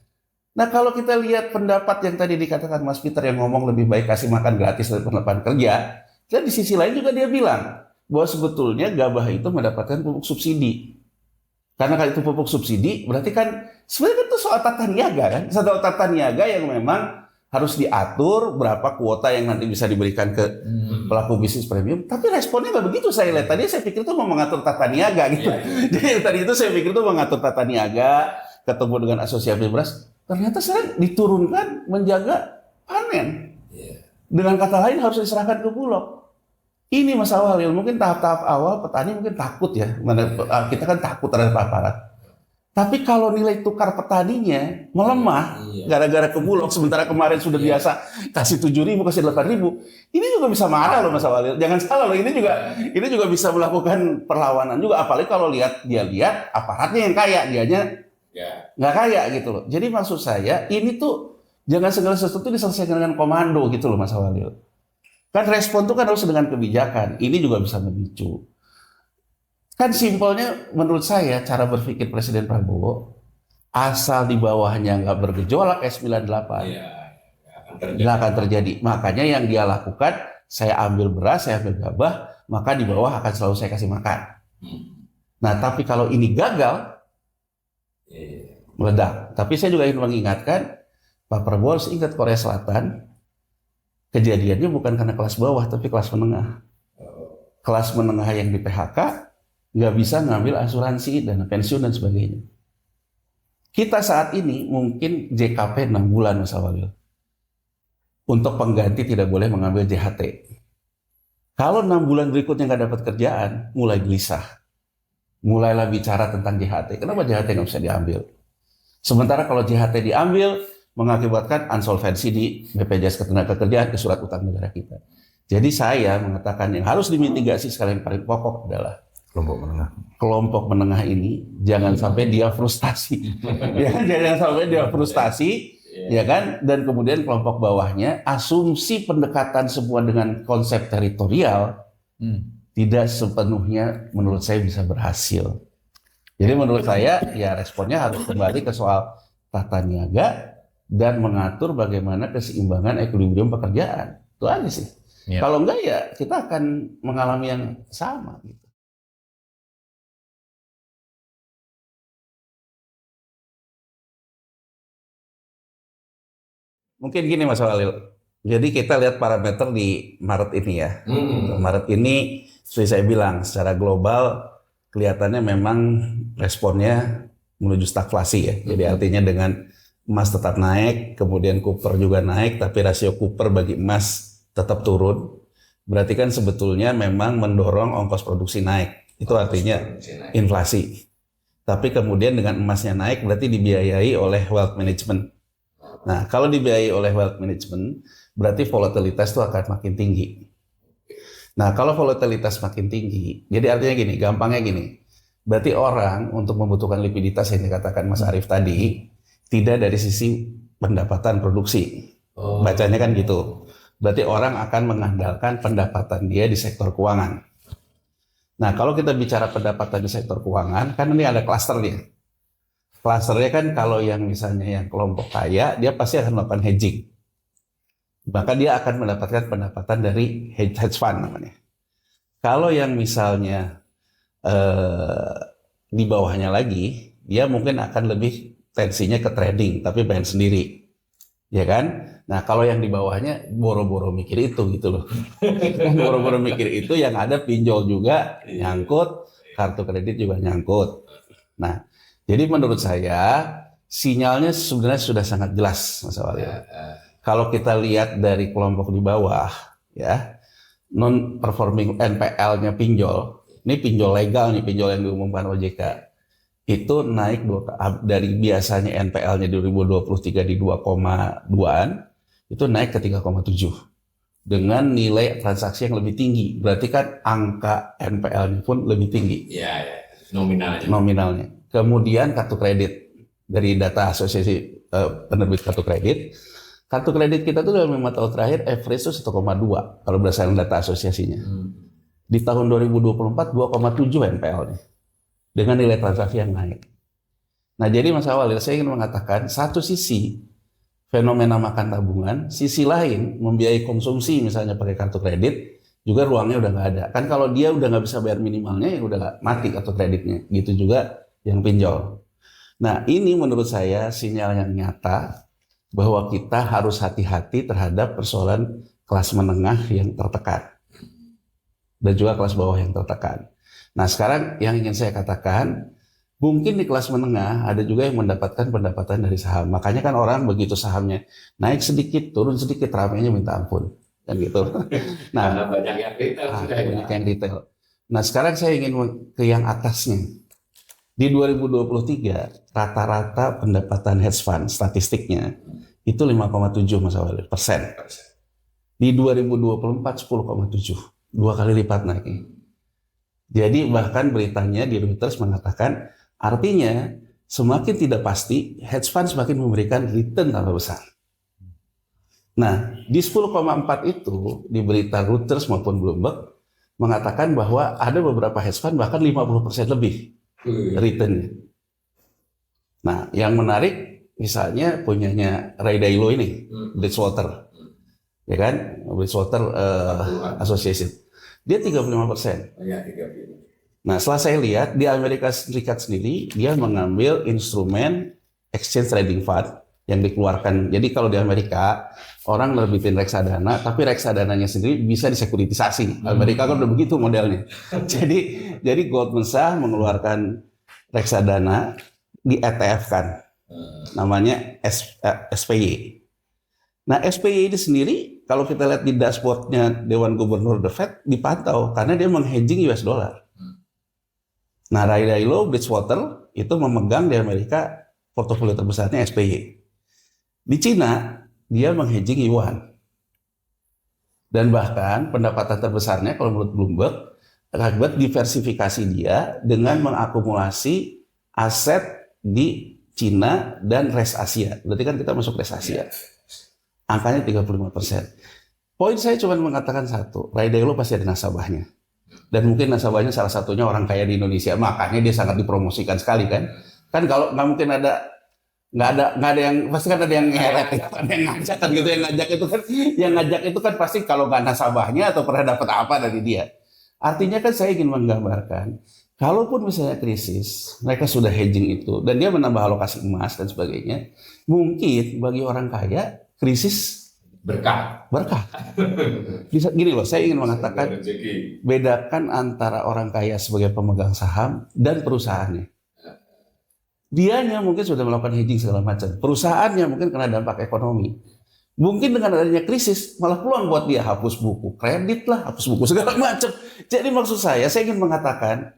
Nah kalau kita lihat pendapat yang tadi dikatakan Mas Peter yang ngomong lebih baik kasih makan gratis daripada lapangan kerja, dan di sisi lain juga dia bilang bahwa sebetulnya gabah itu mendapatkan pupuk subsidi. Karena kalau itu pupuk subsidi berarti kan sebenarnya itu soal tata niaga kan, soal tata niaga yang memang harus diatur berapa kuota yang nanti bisa diberikan ke pelaku bisnis premium. Tapi responnya nggak begitu saya lihat. Tadi saya pikir itu mau mengatur tata niaga gitu. Jadi tadi itu saya pikir itu mengatur tata niaga, ketemu dengan asosiasi beras. Ternyata sekarang diturunkan menjaga panen. Dengan kata lain harus diserahkan ke Bulog. Ini Mas Awalil, mungkin tahap-tahap awal petani mungkin takut ya. Kita kan takut terhadap aparat. Tapi kalau nilai tukar petaninya melemah gara-gara ke Bulog, sementara kemarin sudah biasa kasih 7.000, kasih 8.000, ini juga bisa marah loh Mas Awalil. Jangan salah loh, ini juga bisa melakukan perlawanan juga. Apalagi kalau lihat aparatnya yang kaya, dianya nggak kaya gitu loh. Jadi maksud saya ini tuh jangan segala sesuatu diselesaikan dengan komando gitu loh Mas Awalil. Kan respon itu kan harus dengan kebijakan. Ini juga bisa memicu. Kan simpelnya menurut saya cara berpikir Presiden Prabowo, asal di bawahnya nggak bergejolak S98, nggak akan terjadi. Makanya yang dia lakukan, saya ambil beras, saya ambil gabah, maka di bawah akan selalu saya kasih makan. Nah tapi kalau ini gagal, meledak. Tapi saya juga ingin mengingatkan, Pak Prabowo harus ingat Korea Selatan, kejadiannya bukan karena kelas bawah, tapi kelas menengah. Kelas menengah yang di PHK, nggak bisa ngambil asuransi, dana pensiun, dan sebagainya. Kita saat ini mungkin JKP 6 bulan, Mas Awalil. Untuk pengganti tidak boleh mengambil JHT. Kalau 6 bulan berikutnya nggak dapat kerjaan, mulai gelisah. Mulailah bicara tentang JHT. Kenapa JHT nggak bisa diambil? Sementara kalau JHT diambil, mengakibatkan insolvensi di BPJS Ketenagakerjaan, ke surat utang negara kita. Jadi saya mengatakan yang harus dimitigasi sekali yang paling pokok adalah kelompok menengah ini jangan sampai dia frustasi. Ya, jangan sampai dia frustasi, ya kan? Dan kemudian kelompok bawahnya asumsi pendekatan semua dengan konsep teritorial tidak sepenuhnya menurut saya bisa berhasil. Jadi menurut saya ya responnya harus kembali ke soal tata niaga dan mengatur bagaimana keseimbangan equilibrium pekerjaan. Itu aja sih. Ya. Kalau enggak ya kita akan mengalami yang sama gitu. Mungkin gini Mas Walil. Jadi kita lihat parameter di Maret ini ya. Maret ini seperti saya bilang secara global kelihatannya memang responnya menuju stagflasi ya. Jadi artinya dengan emas tetap naik, kemudian Cooper juga naik, tapi rasio Cooper bagi emas tetap turun. Berarti kan sebetulnya memang mendorong ongkos produksi naik. Itu artinya inflasi. Tapi kemudian dengan emasnya naik berarti dibiayai oleh wealth management. Nah, kalau dibiayai oleh wealth management, berarti volatilitas itu akan makin tinggi. Nah, kalau volatilitas makin tinggi, jadi artinya gini, gampangnya gini. Berarti orang untuk membutuhkan likuiditas yang dikatakan Mas Arief tadi, tidak dari sisi pendapatan produksi. Bacanya kan gitu. Berarti orang akan mengandalkan pendapatan dia di sektor keuangan. Nah, kalau kita bicara pendapatan di sektor keuangan, kan ini ada klasternya. Klasternya kan kalau yang misalnya yang kelompok kaya, dia pasti akan melakukan hedging. Maka dia akan mendapatkan pendapatan dari hedge fund namanya. Kalau yang misalnya di bawahnya lagi, dia mungkin akan lebih tensinya ke trading, tapi bayar sendiri. Ya kan? Nah kalau yang di bawahnya boro-boro mikir itu gitu loh. Boro-boro mikir itu yang ada pinjol juga nyangkut, kartu kredit juga nyangkut. Nah, jadi menurut saya sinyalnya sebenarnya sudah sangat jelas Mas Awalil. Kalau kita lihat dari kelompok di bawah ya, non performing NPL-nya pinjol, ini pinjol legal nih, pinjol yang diumumkan OJK, itu naik dari biasanya NPL-nya 2023 di 2,2-an, itu naik ke 3,7 dengan nilai transaksi yang lebih tinggi. Berarti kan angka NPL-nya pun lebih tinggi. Ya, nominalnya. Nominalnya. Kemudian kartu kredit, dari data asosiasi penerbit kartu kredit kita tuh dalam 5 tahun terakhir average itu 1,2 kalau berdasarkan data asosiasinya. Di tahun 2024 2,7 NPL-nya dengan nilai transaksi yang naik. Nah jadi Mas Awalil, saya ingin mengatakan satu sisi fenomena makan tabungan, sisi lain membiayai konsumsi misalnya pakai kartu kredit juga ruangnya udah nggak ada. Kan kalau dia udah nggak bisa bayar minimalnya ya udah mati kartu kreditnya. Gitu juga yang pinjol. Nah ini menurut saya sinyal yang nyata bahwa kita harus hati-hati terhadap persoalan kelas menengah yang tertekan dan juga kelas bawah yang tertekan. Nah sekarang yang ingin saya katakan, mungkin di kelas menengah ada juga yang mendapatkan pendapatan dari saham. Makanya kan orang begitu sahamnya naik sedikit, turun sedikit, ramainya minta ampun. kan gitu. Nah, Karena banyak yang retail sudah ya. banyak yang retail. Nah, sekarang saya ingin ke yang atasnya. Di 2023 rata-rata pendapatan hedge fund statistiknya itu 5,7 Mas Awalil persen. Di 2024 10,7, 2 kali lipat naik. Jadi bahkan beritanya di Reuters mengatakan artinya semakin tidak pasti hedge fund semakin memberikan return tambah besar. Nah, di 10,4 itu di berita Reuters maupun Bloomberg mengatakan bahwa ada beberapa hedge fund bahkan 50% lebih returnnya. Nah, yang menarik misalnya punyanya Ray Dalio ini, Bridgewater, ya kan, Bridgewater Association, dia 35%. Ya, 30. Nah, setelah saya lihat di Amerika Serikat sendiri, dia mengambil instrumen exchange trading fund yang dikeluarkan. Jadi kalau di Amerika orang nerbitin reksadana, tapi reksadananya sendiri bisa disekuritisasi. Amerika kan udah begitu modelnya. Jadi Goldman Sachs mengeluarkan reksadana di ETF kan, namanya SPY. Nah SPY ini sendiri kalau kita lihat di dashboardnya Dewan Gubernur The Fed dipantau karena dia menghedging US dollar. Nah Ray Dalio Bridgewater itu memegang di Amerika portofolio terbesarnya SPY. Di Cina dia menghedging yuan. Dan bahkan pendapatan terbesarnya kalau menurut Bloomberg akibat diversifikasi dia dengan mengakumulasi aset di Cina dan rest Asia. Berarti kan kita masuk rest Asia. Angkanya 35%. Poin saya cuma mengatakan satu, Ray Dalio pasti ada nasabahnya. Dan mungkin nasabahnya salah satunya orang kaya di Indonesia, makanya dia sangat dipromosikan sekali kan. Kan kalau nggak mungkin nggak ada yang pasti kan ada yang ngeret ya, ada yang ngajak kan gitu, yang ngajak itu kan pasti kalau nggak nasabahnya atau pernah dapat apa dari dia. Artinya kan saya ingin menggambarkan kalaupun misalnya krisis mereka sudah hedging itu dan dia menambah alokasi emas dan sebagainya, mungkin bagi orang kaya krisis berkah. Bisa gini loh, saya ingin mengatakan bedakan antara orang kaya sebagai pemegang saham dan perusahaannya. Dianya mungkin sudah melakukan hedging segala macam. Perusahaannya mungkin kena dampak ekonomi. Mungkin dengan adanya krisis malah peluang buat dia hapus buku kredit lah, hapus buku segala macam. Jadi maksud saya ingin mengatakan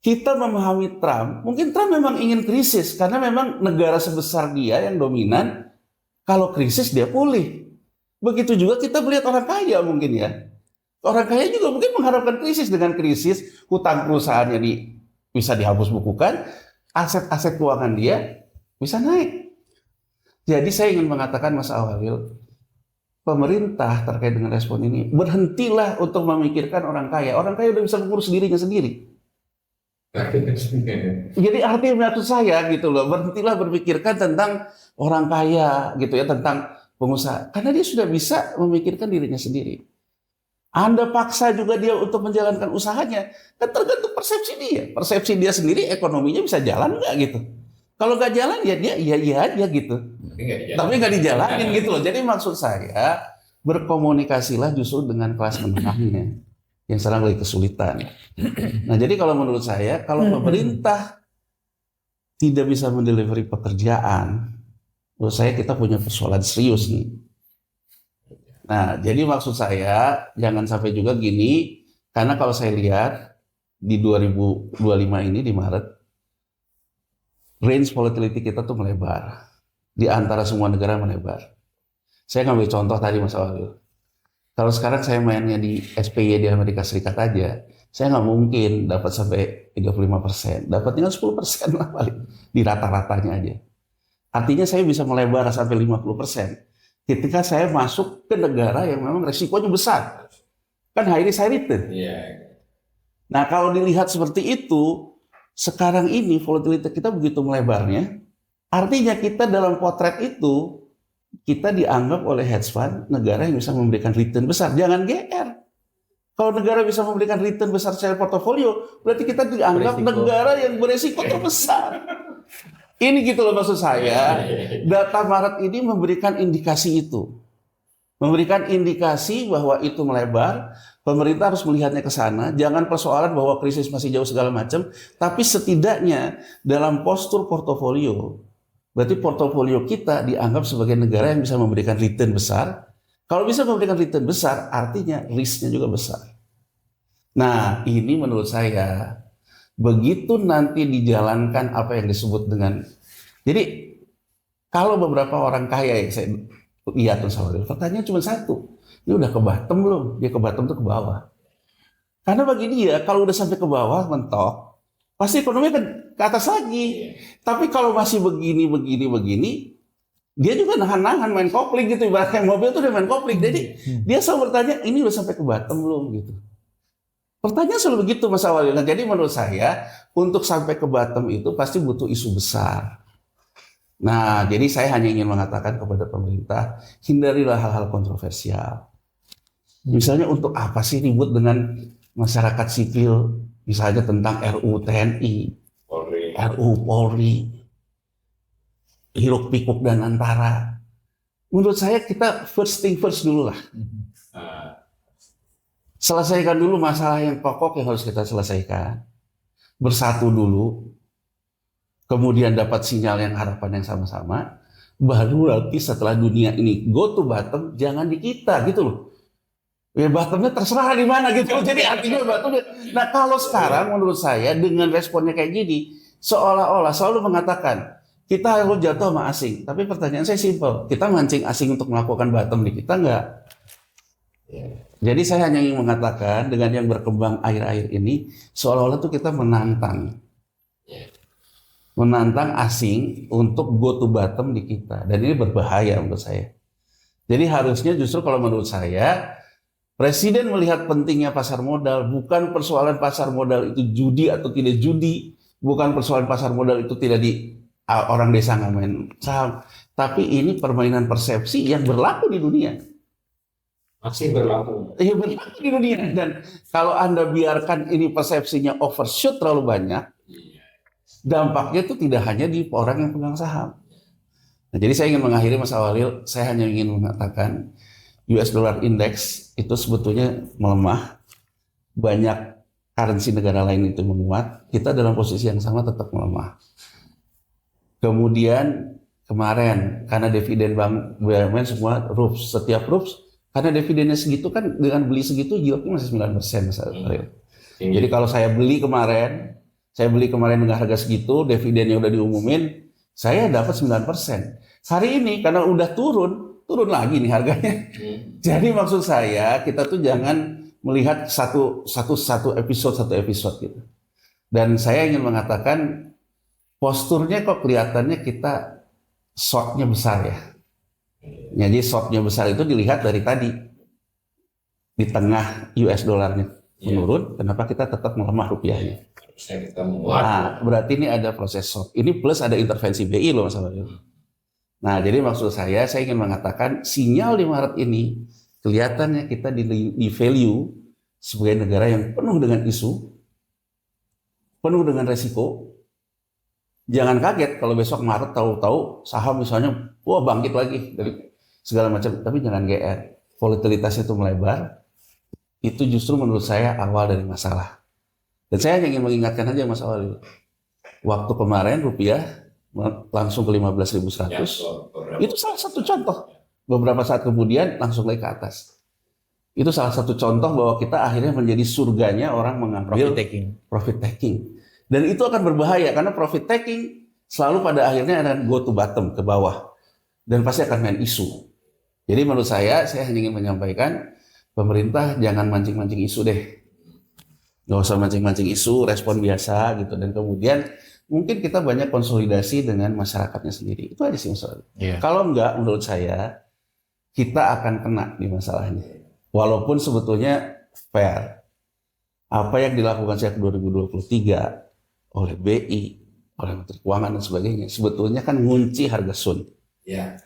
kita memahami Trump. Mungkin Trump memang ingin krisis karena memang negara sebesar dia yang dominan. Kalau krisis dia pulih. Begitu juga kita melihat orang kaya mungkin ya. Orang kaya juga mungkin mengharapkan krisis. Dengan krisis hutang perusahaannya bisa dihapus bukukan. Aset-aset keuangan dia bisa naik. Jadi saya ingin mengatakan Mas Awalil, pemerintah terkait dengan respon ini, berhentilah untuk memikirkan orang kaya. Orang kaya udah bisa mengurus dirinya sendiri. Jadi artinya maksud saya gitu loh, berhentilah berpikirkan tentang orang kaya gitu ya, tentang pengusaha. Karena dia sudah bisa memikirkan dirinya sendiri. Anda paksa juga dia untuk menjalankan usahanya, kan tergantung persepsi dia. Persepsi dia sendiri, ekonominya bisa jalan nggak gitu. Kalau nggak jalan ya dia iya aja gitu. Tapi nggak dijalanin gitu loh. Jadi maksud saya berkomunikasilah justru dengan kelas menengahnya yang sekarang lagi kesulitan. Nah jadi kalau menurut saya, kalau pemerintah tidak bisa mendelivery pekerjaan, menurut saya kita punya persoalan serius nih. Nah, jadi maksud saya jangan sampai juga gini, karena kalau saya lihat di 2025 ini di Maret, range volatility kita tuh melebar. Di antara semua negara melebar. Saya ngambil contoh tadi Mas Awalil. Kalau sekarang saya mainnya di SPY di Amerika Serikat aja, saya nggak mungkin dapat sampai 35%. Dapat tinggal 10% lah paling. Di rata-ratanya aja. Artinya saya bisa melebar sampai 50%. Ketika saya masuk ke negara yang memang resikonya besar. Kan high risk high return. Nah kalau dilihat seperti itu, sekarang ini volatility kita begitu melebarnya, artinya kita dalam potret itu, kita dianggap oleh hedge fund negara yang bisa memberikan return besar. Jangan GR. Kalau negara bisa memberikan return besar secara portofolio, berarti kita dianggap negara yang beresiko terbesar. Ini gitu loh maksud saya. Data Maret ini memberikan indikasi itu. Memberikan indikasi bahwa itu melebar. Pemerintah harus melihatnya ke sana. Jangan persoalan bahwa krisis masih jauh segala macam. Tapi setidaknya dalam postur portofolio. Berarti portofolio kita dianggap sebagai negara yang bisa memberikan return besar. Kalau bisa memberikan return besar, artinya risknya juga besar. Nah, ini menurut saya, begitu nanti dijalankan apa yang disebut dengan, jadi kalau beberapa orang kaya yang saya lihat, pertanyaan cuma satu, ini udah ke bottom belum? Dia ke bottom tuh ke bawah. Karena bagi dia, kalau udah sampai ke bawah, mentok, pasti ekonomi akan ke atas lagi. Tapi kalau masih begini, dia juga nahan-nahan main kopling gitu. Ibaratnya mobil tuh dia main kopling. Jadi dia selalu bertanya, ini udah sampai ke bottom belum gitu. Pertanyaan selalu begitu Mas Awalil. Nah, jadi menurut saya, untuk sampai ke bottom itu pasti butuh isu besar. Nah, jadi saya hanya ingin mengatakan kepada pemerintah, hindarilah hal-hal kontroversial. Misalnya untuk apa sih ribut dengan masyarakat sipil, misalnya tentang RUU TNI, Polri. RUU Polri, hiruk pikuk dan antara. Menurut saya kita first thing first dulu lah. Nah, Selesaikan dulu masalah yang pokok yang harus kita selesaikan. Bersatu dulu. Kemudian dapat sinyal yang harapan yang sama-sama. Baru nanti setelah dunia ini go to bottom, jangan di kita gitu loh. Ya bottomnya terserah di mana gitu. Jadi artinya bottomnya. Nah kalau sekarang menurut saya dengan responnya kayak gini, seolah-olah selalu mengatakan, kita harus jatuh sama asing. Tapi pertanyaan saya simpel. Kita mancing asing untuk melakukan bottom di kita enggak? Jadi saya hanya ingin mengatakan dengan yang berkembang akhir-akhir ini, seolah-olah tuh kita menantang. Menantang asing untuk go to bottom di kita. Dan ini berbahaya menurut saya. Jadi harusnya justru kalau menurut saya, Presiden melihat pentingnya pasar modal, bukan persoalan pasar modal itu judi atau tidak judi, bukan persoalan pasar modal itu tidak orang desa nggak main saham, tapi ini permainan persepsi yang berlaku di dunia. masih berlaku. Ya berlaku di dunia. Dan kalau Anda biarkan ini persepsinya overshoot terlalu banyak, dampaknya itu tidak hanya di orang yang pegang saham. Nah, jadi saya ingin mengakhiri Mas Awalil, saya hanya ingin mengatakan US Dollar Index itu sebetulnya melemah, banyak currency negara lain itu menguat, kita dalam posisi yang sama tetap melemah. Kemudian kemarin karena dividen bank BUMN semua RUPS, setiap RUPS karena dividennya segitu kan dengan beli segitu yieldnya masih 9% Mas Awalil. Jadi kalau saya beli kemarin dengan harga segitu, dividennya udah diumumin, saya dapat 9%. Hari ini karena udah turun lagi nih harganya. Jadi maksud saya kita tuh jangan melihat satu episode gitu. Dan saya ingin mengatakan posturnya kok kelihatannya kita shortnya besar ya. Jadi shortnya besar itu dilihat dari tadi di tengah US dollarnya menurun, kenapa kita tetap melemah rupiahnya? Harusnya kita menguat. Nah, berarti ini ada proses short. Ini plus ada intervensi BI loh Mas Awalil. Nah, jadi maksud saya ingin mengatakan sinyal di Maret ini kelihatannya kita di value sebagai negara yang penuh dengan isu, penuh dengan resiko. Jangan kaget kalau besok Maret tahu-tahu saham misalnya, wah bangkit lagi dari segala macam. Tapi jangan GR. Volatilitasnya itu melebar. Itu justru menurut saya awal dari masalah. Dan saya ingin mengingatkan aja Mas Awalil. Waktu kemarin rupiah langsung ke 15.100. Itu salah satu contoh. Beberapa saat kemudian langsung naik ke atas. Itu salah satu contoh bahwa kita akhirnya menjadi surganya orang mengambil profit taking. Dan itu akan berbahaya karena profit taking selalu pada akhirnya akan go to bottom, ke bawah. Dan pasti akan main isu. Jadi menurut saya hanya ingin menyampaikan pemerintah jangan mancing-mancing isu deh. Nggak usah mancing-mancing isu, respon biasa gitu. Dan kemudian mungkin kita banyak konsolidasi dengan masyarakatnya sendiri. Itu aja sih masalahnya. Kalau enggak, menurut saya kita akan kena di masalahnya. Walaupun sebetulnya fair. Apa yang dilakukan sejak 2023 oleh BI, oleh Menteri Keuangan dan sebagainya, sebetulnya kan ngunci harga sun. Ya.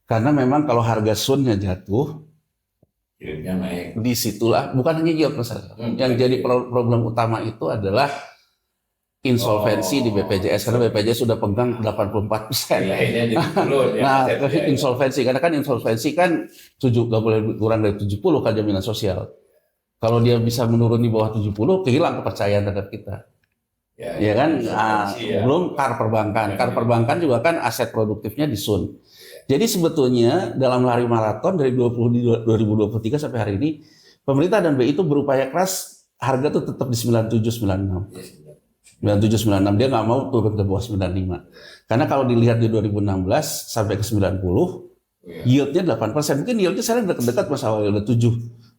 Karena memang kalau harga sunnya jatuh, Yieldnya naik. disitulah bukan hanya yield masalah. Yang jadi problem utama itu adalah insolvensi di BPJS karena BPJS sudah pegang 84%. Nilainya jadi turun. Nah, insolvensi karena kan insolvensi kan nggak boleh kurang dari 70 kan jaminan sosial. Kalau dia bisa menurun di bawah 70, kehilang kepercayaan terhadap kita. Ya kan, belum KAR perbankan. KAR perbankan juga kan aset produktifnya di Sun. Jadi sebetulnya dalam lari maraton dari 2023 sampai hari ini, pemerintah dan BI itu berupaya keras harga tuh tetap di 97,96. 97,96, dia nggak mau turun ke bawah 95. Karena kalau dilihat di 2016 sampai ke 90, yieldnya 8%. Mungkin yieldnya sekarang dekat-dekat mas awal udah 7.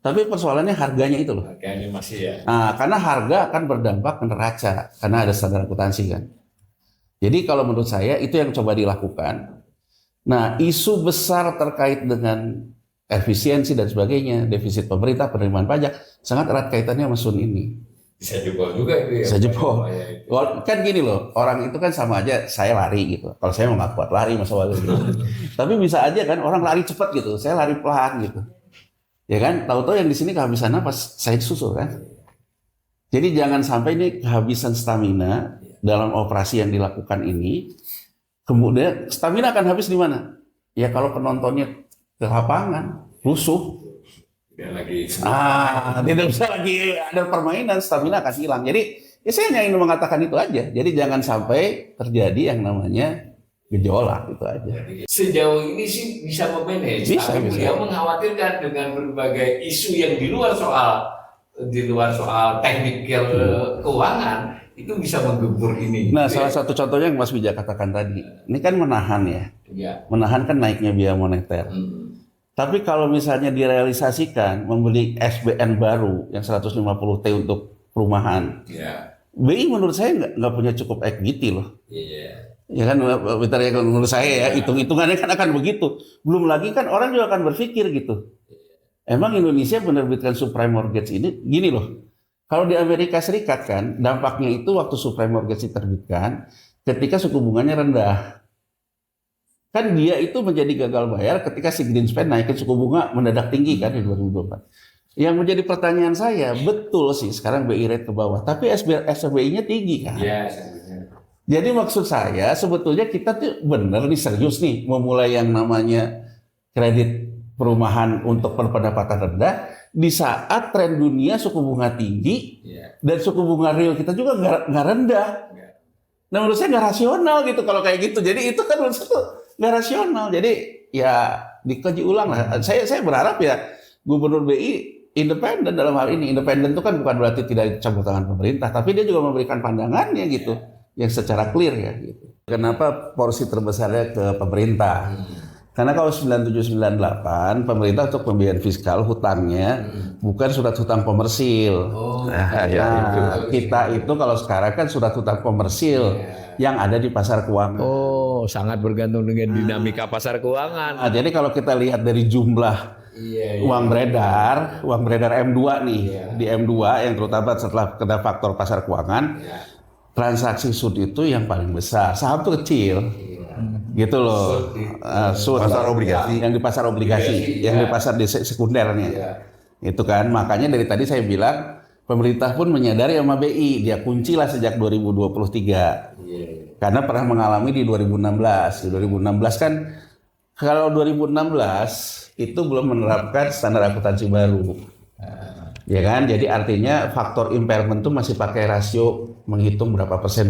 Tapi persoalannya harganya itu loh. Harganya masih ya. Nah, karena harga akan berdampak ke neraca karena ada standar akuntansi kan. Jadi kalau menurut saya itu yang coba dilakukan. Nah, isu besar terkait dengan efisiensi dan sebagainya, defisit pemerintah, penerimaan pajak sangat erat kaitannya sama Sun ini. Bisa jebol juga itu ya. Bisa jebol. Kan gini loh, orang itu kan sama aja saya lari gitu. Kalau saya nggak kuat lari masa lalu gitu. Tapi bisa aja kan orang lari cepat gitu, saya lari pelan gitu. Ya kan, tahu-tahu yang di sini kehabisan napas, saya disusul kan. Jadi jangan sampai ini kehabisan stamina dalam operasi yang dilakukan ini. Kemudian stamina akan habis di mana? Ya kalau penontonnya ke lapangan, rusuh. Tidak lagi. Tidak bisa lagi ada permainan, stamina akan hilang. Jadi ya saya hanya ingin mengatakan itu aja. Jadi jangan sampai terjadi yang namanya gejolak itu aja. Sejauh ini sih bisa memanage. Bisa. Beliau mengkhawatirkan dengan berbagai isu yang di luar soal teknikal keuangan itu bisa menggembur ini. Nah, salah satu contohnya yang Mas Wijaya katakan tadi, ini kan menahan ya. Menahan kan naiknya biaya moneter. Tapi kalau misalnya direalisasikan membeli SBN baru yang 150T untuk perumahan, BI menurut saya nggak punya cukup equity loh. Ya kan, bentar ya kalau menurut saya ya, hitung-hitungannya kan akan begitu. Belum lagi kan orang juga akan berpikir gitu. Emang Indonesia menerbitkan subprime mortgage ini, gini loh. Kalau di Amerika Serikat kan, dampaknya itu waktu subprime mortgage diterbitkan, ketika suku bunganya rendah. Kan dia itu menjadi gagal bayar ketika si Greenspan naikin suku bunga mendadak tinggi kan di 2024. Yang menjadi pertanyaan saya, betul sih sekarang BI rate ke bawah, tapi SBI-nya tinggi kan? Jadi maksud saya sebetulnya kita tuh bener nih serius nih memulai yang namanya kredit perumahan untuk pendapatan rendah di saat tren dunia suku bunga tinggi dan suku bunga real kita juga nggak rendah. Nah menurut saya nggak rasional gitu kalau kayak gitu. Jadi itu kan menurut saya tuh nggak rasional. Jadi ya dikaji ulang lah. Saya berharap ya Gubernur BI independen dalam hal ini. Independen itu kan bukan berarti tidak campur tangan pemerintah, tapi dia juga memberikan pandangannya gitu. Yang secara clear ya gitu. Kenapa porsi terbesarnya ke pemerintah? Karena kalau 9798 pemerintah untuk pembiayaan fiskal hutangnya bukan surat hutang komersil. Kita itu kalau sekarang kan surat hutang komersil yang ada di pasar keuangan. Oh, sangat bergantung dengan dinamika pasar keuangan. Jadi kalau kita lihat dari jumlah uang beredar M2 nih di M2 yang terutama setelah kena faktor pasar keuangan. Transaksi SUD itu yang paling besar, saham itu kecil, gitu loh. SUD pasar obligasi, yang di pasar obligasi, yang di pasar sekundernya, itu kan. Makanya dari tadi saya bilang pemerintah pun menyadari sama BI, dia kuncilah sejak 2023, karena pernah mengalami di 2016. Di 2016 kan, kalau 2016 itu belum menerapkan standar akuntansi baru. Ya kan, jadi artinya faktor impairment itu masih pakai rasio menghitung berapa persen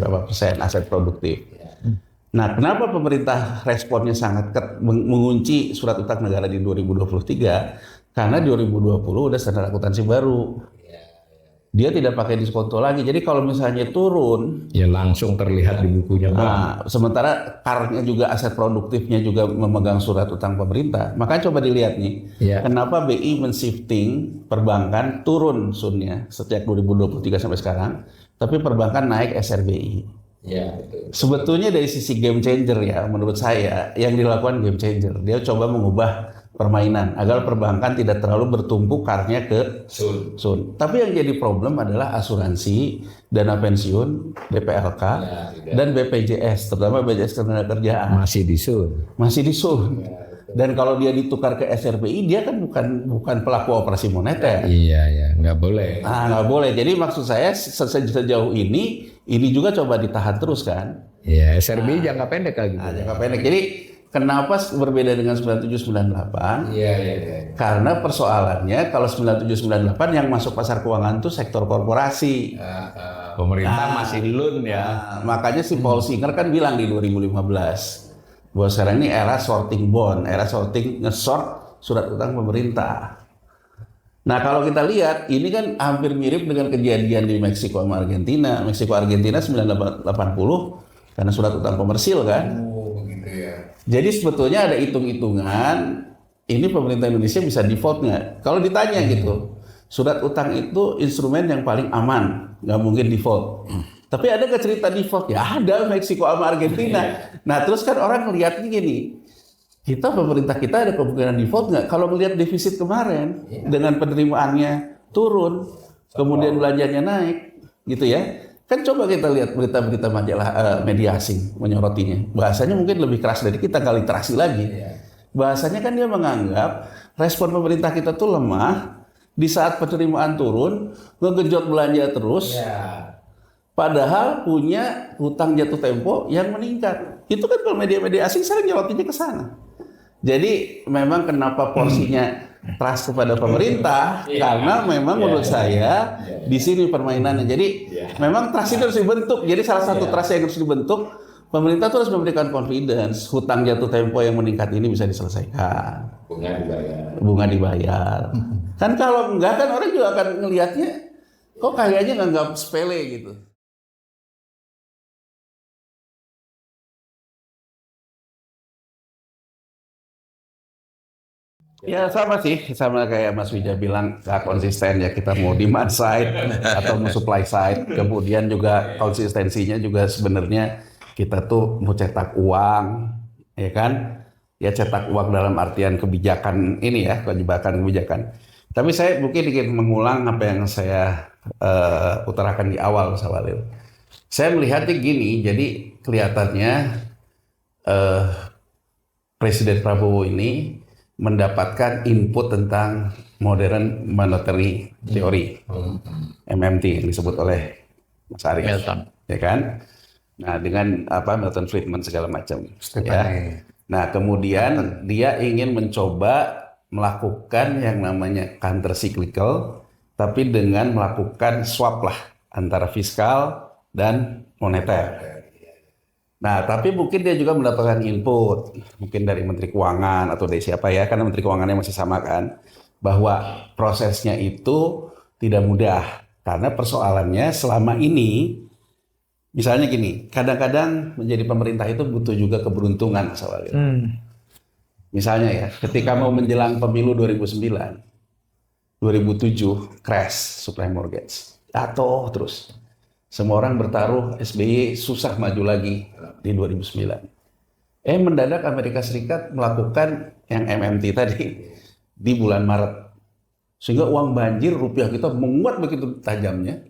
aset produktif. Nah, kenapa pemerintah responnya sangat mengunci surat utang negara di 2023? Karena 2020 udah standar akuntansi baru. Dia tidak pakai diskonto lagi. Jadi kalau misalnya turun, ya langsung terlihat di bukunya. Sementara KAR-nya juga aset produktifnya juga memegang surat utang pemerintah. Makanya coba dilihat nih, kenapa BI men-shifting perbankan turun Sun-nya sejak 2023 sampai sekarang, tapi perbankan naik SRBI. Sebetulnya dari sisi game changer ya, menurut saya yang dilakukan game changer. Dia coba mengubah permainan agar perbankan tidak terlalu bertumpu karnya ke Sun. Tapi yang jadi problem adalah asuransi, dana pensiun, BPLK, dan BPJS, terutama BPJS Ketenagakerjaan. Masih di Sun. Dan kalau dia ditukar ke SRBI, dia kan bukan pelaku operasi moneter. Iya, nggak boleh. Nggak boleh. Jadi maksud saya sejauh ini juga coba ditahan terus kan. Iya, SRBI jangka pendek lagi. Jangka pendek. Jadi kenapa berbeda dengan 9798? Karena persoalannya kalau 9798 yang masuk pasar keuangan itu sektor korporasi. Pemerintah masih lun ya. Nah, makanya si Paul Singer kan bilang di 2015 bahwa sekarang ini era sorting bond, era sorting nge-sort surat utang pemerintah. Nah kalau kita lihat ini kan hampir mirip dengan kejadian di Meksiko sama Argentina. Meksiko Argentina 1980 karena surat utang komersil kan. Oh, gitu ya. Jadi sebetulnya ada hitung-hitungan ini pemerintah Indonesia bisa default nggak? Kalau ditanya gitu, surat utang itu instrumen yang paling aman, nggak mungkin default. Tapi ada nggak cerita default? Ya ada, Meksiko sama Argentina. Nah terus kan orang ngeliatnya gini, pemerintah kita ada kemungkinan default nggak? Kalau melihat defisit kemarin dengan penerimaannya turun, kemudian belanjanya naik, gitu ya. Kan coba kita lihat berita-berita majalah media asing menyorotinya. Bahasanya mungkin lebih keras dari kita, nggak literasi lagi. Bahasanya kan dia menganggap respon pemerintah kita tuh lemah di saat penerimaan turun, ngegejot belanja terus. Padahal punya hutang jatuh tempo yang meningkat. Itu kan kalau media-media asing sering nyorotinya ke sana. Jadi memang kenapa porsinya trust kepada pemerintah karena memang menurut saya di sini permainannya. Jadi memang trust itu harus dibentuk. Jadi salah satu trust yang harus dibentuk, pemerintah tuh harus memberikan confidence hutang jatuh tempo yang meningkat ini bisa diselesaikan. Bunga dibayar. Kan kalau enggak kan orang juga akan ngelihatnya kok kayaknya nganggap sepele gitu. Ya sama sih, sama kayak Mas Wija bilang nggak konsisten ya, kita mau demand side atau mau supply side. Kemudian juga konsistensinya juga sebenarnya kita tuh mau cetak uang, ya kan? Ya cetak uang dalam artian kebijakan ini ya, kebijakan. Tapi saya mungkin ingin mengulang apa yang saya utarakan di awal, Mas Walil. Saya melihatnya gini, jadi kelihatannya Presiden Prabowo ini mendapatkan input tentang modern monetary theory, MMT yang disebut oleh Mas Arief, Milton, ya kan? Nah dengan Milton Friedman segala macam. Ya. Nah kemudian dia ingin mencoba melakukan yang namanya counter cyclical, tapi dengan melakukan swap lah antara fiskal dan moneter. Nah, tapi mungkin dia juga mendapatkan input, mungkin dari Menteri Keuangan atau dari siapa ya, karena Menteri Keuangannya masih sama kan, bahwa prosesnya itu tidak mudah. Karena persoalannya selama ini, misalnya gini, kadang-kadang menjadi pemerintah itu butuh juga keberuntungan. Misalnya ya, ketika mau menjelang pemilu 2009, 2007, crash subprime mortgage, jatuh terus. Semua orang bertaruh, SBY susah maju lagi di 2009. Mendadak Amerika Serikat melakukan yang MMT tadi di bulan Maret. Sehingga uang banjir rupiah kita menguat begitu tajamnya.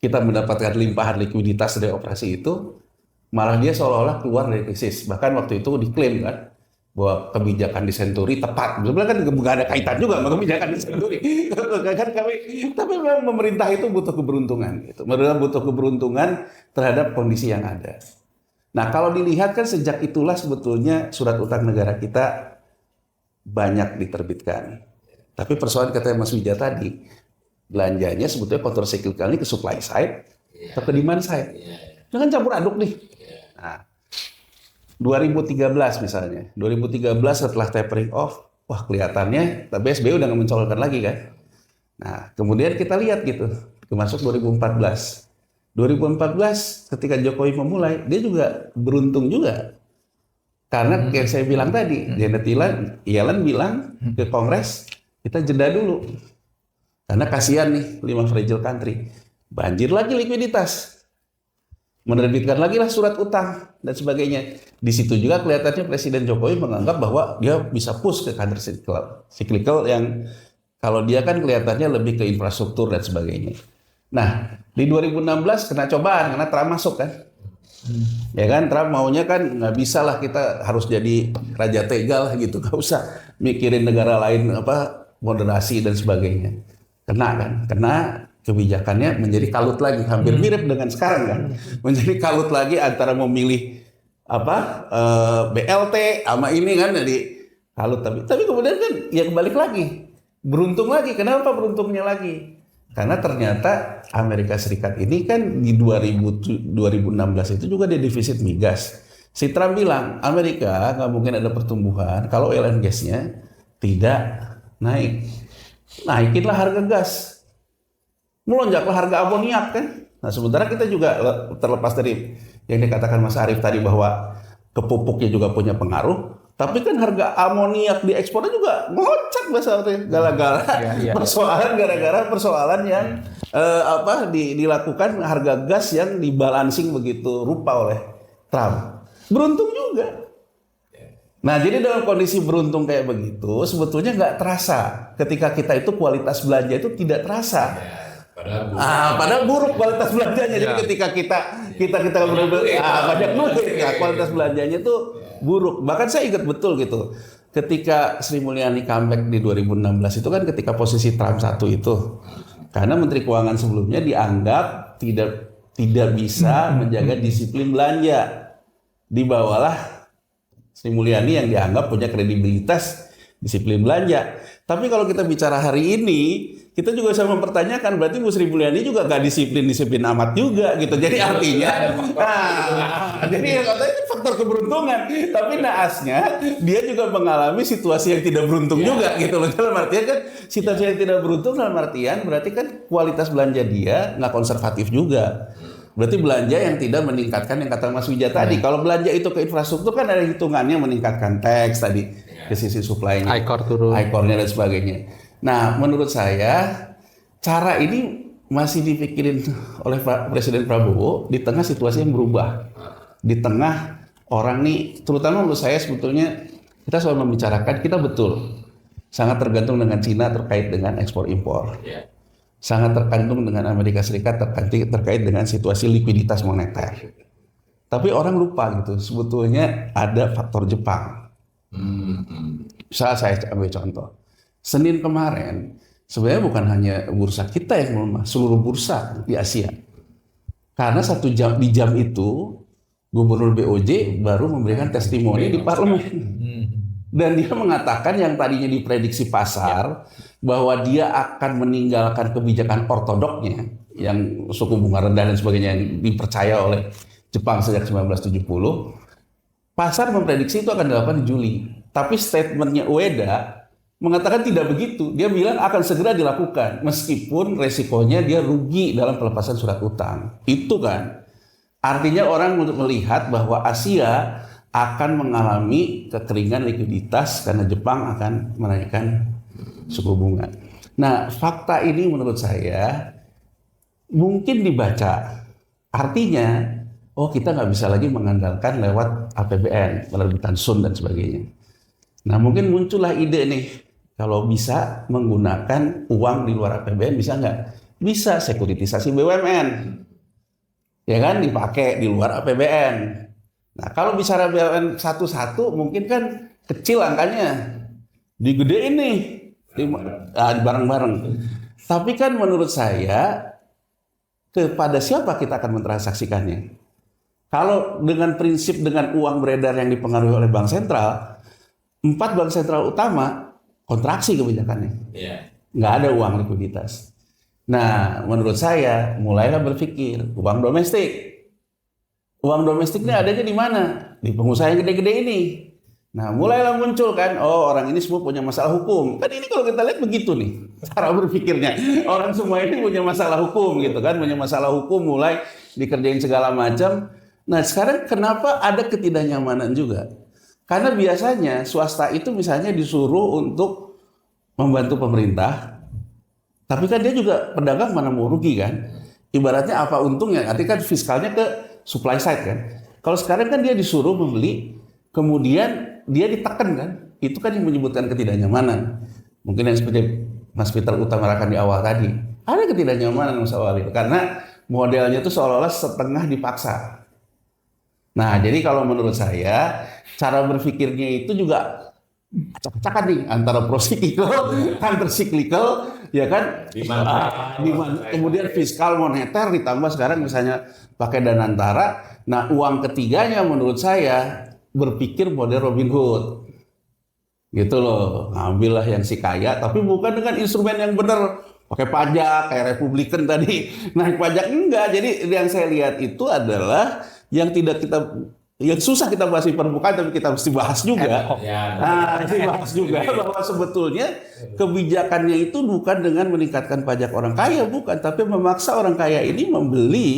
Kita mendapatkan limpahan likuiditas dari operasi itu, malah dia seolah-olah keluar dari krisis. Bahkan waktu itu diklaim kan, bahwa kebijakan di Senturi tepat. Sebenarnya kan nggak ada kaitan juga sama kebijakan di Senturi. Tapi memang pemerintah itu butuh keberuntungan. Gitu. Mereka butuh keberuntungan terhadap kondisi yang ada. Nah kalau dilihat kan sejak itulah sebetulnya surat utang negara kita banyak diterbitkan. Tapi persoalan kata Mas Wija tadi, belanjanya sebetulnya counter cyclical ini ke supply side atau ke demand side. Itu kan campur aduk nih. Nah, 2013 misalnya, 2013 setelah tapering off, wah kelihatannya, tapi SBY udah nggak mencolokkan lagi kan. Nah, kemudian kita lihat gitu, masuk 2014. 2014 ketika Jokowi memulai, dia juga beruntung juga. Karena kayak saya bilang tadi, Janet Yellen bilang ke Kongres, kita jeda dulu. Karena kasihan nih, 5 fragile country. Banjir lagi likuiditas. Menerbitkan lagi lah surat utang dan sebagainya. Di situ juga kelihatannya Presiden Jokowi menganggap bahwa dia bisa push ke counter cyclical yang kalau dia kan kelihatannya lebih ke infrastruktur dan sebagainya. Nah, di 2016 kena cobaan karena Trump masuk kan. Ya kan, Trump maunya kan nggak bisa lah kita harus jadi raja tegal gitu, nggak usah mikirin negara lain moderasi dan sebagainya. Kena kan, kena. Kebijakannya menjadi kalut lagi, hampir mirip dengan sekarang kan, menjadi kalut lagi antara memilih BLT sama ini kan, jadi kalut. Tapi kemudian kan ya kembali lagi, beruntung lagi. Kenapa beruntungnya lagi? Karena ternyata Amerika Serikat ini kan di 2016 itu juga dia defisit migas. Si Trump bilang Amerika nggak mungkin ada pertumbuhan kalau oil and gas-nya tidak naik. Naikinlah harga gas. Melonjaklah harga amoniak kan. Nah sementara kita juga terlepas dari yang dikatakan Mas Arief tadi bahwa kepupuknya juga punya pengaruh. Tapi kan harga amoniak diekspornya juga melonjak gara-gara persoalan yang dilakukan harga gas yang dibalancing begitu rupa oleh Trump. Beruntung juga. Nah jadi dalam kondisi beruntung kayak begitu sebetulnya nggak terasa ketika kita itu kualitas belanja itu tidak terasa. Padahal buruk kualitas belanjanya. Jadi ketika kita banyak duit ya kualitas belanjanya itu buruk. Bahkan saya ingat betul gitu. Ketika Sri Mulyani comeback di 2016 itu kan ketika posisi Trump 1 itu. Karena Menteri Keuangan sebelumnya dianggap tidak bisa menjaga disiplin belanja. Dibawalah Sri Mulyani yang dianggap punya kredibilitas disiplin belanja. Tapi kalau kita bicara hari ini, kita juga bisa mempertanyakan berarti Bu Sri Mulyani juga gak disiplin amat juga gitu. Jadi artinya, jadi katanya faktor keberuntungan. Tapi naasnya dia juga mengalami situasi yang tidak beruntung juga gitu loh. Dalam artian kan situasi yang tidak beruntung dalam artian berarti kan kualitas belanja dia nggak konservatif juga. Berarti belanja yang tidak meningkatkan yang kata Mas Wija tadi. Kalau belanja itu ke infrastruktur kan ada hitungannya meningkatkan tax tadi ke sisi supply-nya, ICOR-nya dan sebagainya. Nah, menurut saya cara ini masih dipikirin oleh Presiden Prabowo di tengah situasi yang berubah. Di tengah orang nih, terutama menurut saya sebetulnya kita selalu membicarakan kita betul sangat tergantung dengan Cina terkait dengan ekspor impor. Sangat tergantung dengan Amerika Serikat terkait dengan situasi likuiditas moneter. Tapi orang lupa gitu, sebetulnya ada faktor Jepang. Misalnya saya ambil contoh. Senin kemarin, sebenarnya bukan hanya bursa kita yang melemah, seluruh bursa di Asia. Karena di jam itu, Gubernur BOJ baru memberikan testimoni di parlemen. Dan dia mengatakan yang tadinya diprediksi pasar, bahwa dia akan meninggalkan kebijakan ortodoknya, yang suku bunga rendah dan sebagainya yang dipercaya oleh Jepang sejak 1970, pasar memprediksi itu akan dilakukan di Juli. Tapi statementnya Ueda mengatakan tidak begitu. Dia bilang akan segera dilakukan meskipun resikonya dia rugi dalam pelepasan surat utang. Itu kan artinya orang melihat bahwa Asia akan mengalami kekeringan likuiditas karena Jepang akan menaikkan suku bunga. Nah, fakta ini menurut saya mungkin dibaca. Artinya, oh kita nggak bisa lagi mengandalkan lewat APBN, penerbitan SUN dan sebagainya. Nah, mungkin muncullah ide nih, kalau bisa menggunakan uang di luar APBN bisa nggak? Bisa sekuritisasi BUMN, ya kan dipakai di luar APBN. Nah, kalau bicara BUMN satu-satu mungkin kan kecil angkanya, digedein nih, bareng-bareng. Tapi kan menurut saya kepada siapa kita akan mentransaksikannya? Kalau dengan prinsip dengan uang beredar yang dipengaruhi oleh bank sentral, 4 bank sentral utama kontraksi kebijakannya, nggak ada uang likuiditas. Nah, menurut saya mulailah berpikir uang domestik. Uang domestik ini adanya di mana? Di pengusaha yang gede-gede ini. Nah, mulailah muncul kan, oh orang ini semua punya masalah hukum. Kan ini kalau kita lihat begitu nih, cara berpikirnya. Orang semua ini punya masalah hukum gitu kan, punya masalah hukum, mulai dikerjain segala macam. Nah, sekarang kenapa ada ketidaknyamanan juga? Karena biasanya swasta itu misalnya disuruh untuk membantu pemerintah, tapi kan dia juga pedagang mana mau rugi kan? Ibaratnya apa untungnya? Nanti kan fiskalnya ke supply side kan. Kalau sekarang kan dia disuruh membeli, kemudian dia ditekan kan. Itu kan yang menyebutkan ketidaknyamanan. Mungkin yang seperti Mas Peter utamakan di awal tadi. Ada ketidaknyamanan Mas awal itu. Karena modelnya itu seolah-olah setengah dipaksa. Nah, jadi kalau menurut saya, cara berpikirnya itu juga acak-acakan nih. Antara pro-cyclical, counter-cyclical, ya kan? Kemudian fiskal moneter ditambah sekarang misalnya pakai Danantara. Nah, uang ketiganya menurut saya berpikir model Robin Hood. Gitu loh. Ngambillah yang si kaya tapi bukan dengan instrumen yang benar. pakai pajak kayak Republikan tadi naik pajak, enggak. Jadi yang saya lihat itu adalah yang susah kita bahas di permukaan, tapi kita mesti bahas juga. Mesti bahas juga bahwa sebetulnya kebijakannya itu bukan dengan meningkatkan pajak orang kaya, bukan, tapi memaksa orang kaya ini membeli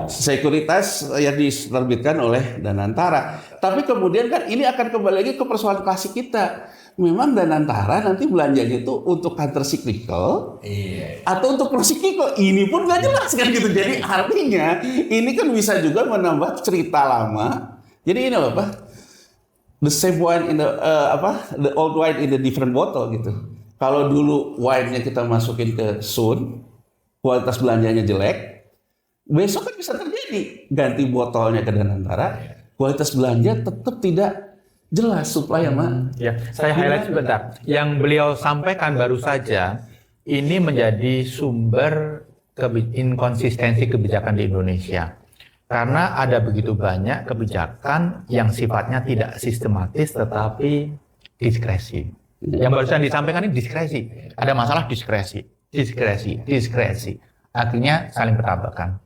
sekuritas yang diterbitkan oleh Danantara. Tapi kemudian kan ini akan kembali lagi ke persoalan klasik kita. Memang Danantara nanti belanjanya itu untuk counter cyclical atau untuk pro cyclical, ini pun nggak jelas kan gitu. Jadi artinya ini kan bisa juga menambah cerita lama. Jadi ini apa? The same wine in the old wine in the different bottle gitu. Kalau dulu wine-nya kita masukin ke Sun, kualitas belanjanya jelek, besok kan bisa terjadi ganti botolnya ke Danantara, kualitas belanja tetap tidak jelas supply sama. Ya, saya highlight sebentar. Yang beliau sampaikan baru saja ini menjadi sumber inkonsistensi kebijakan di Indonesia. Karena ada begitu banyak kebijakan yang sifatnya tidak sistematis tetapi diskresi. Yang barusan disampaikan ini diskresi. Ada masalah diskresi. Akhirnya saling bertabrakan.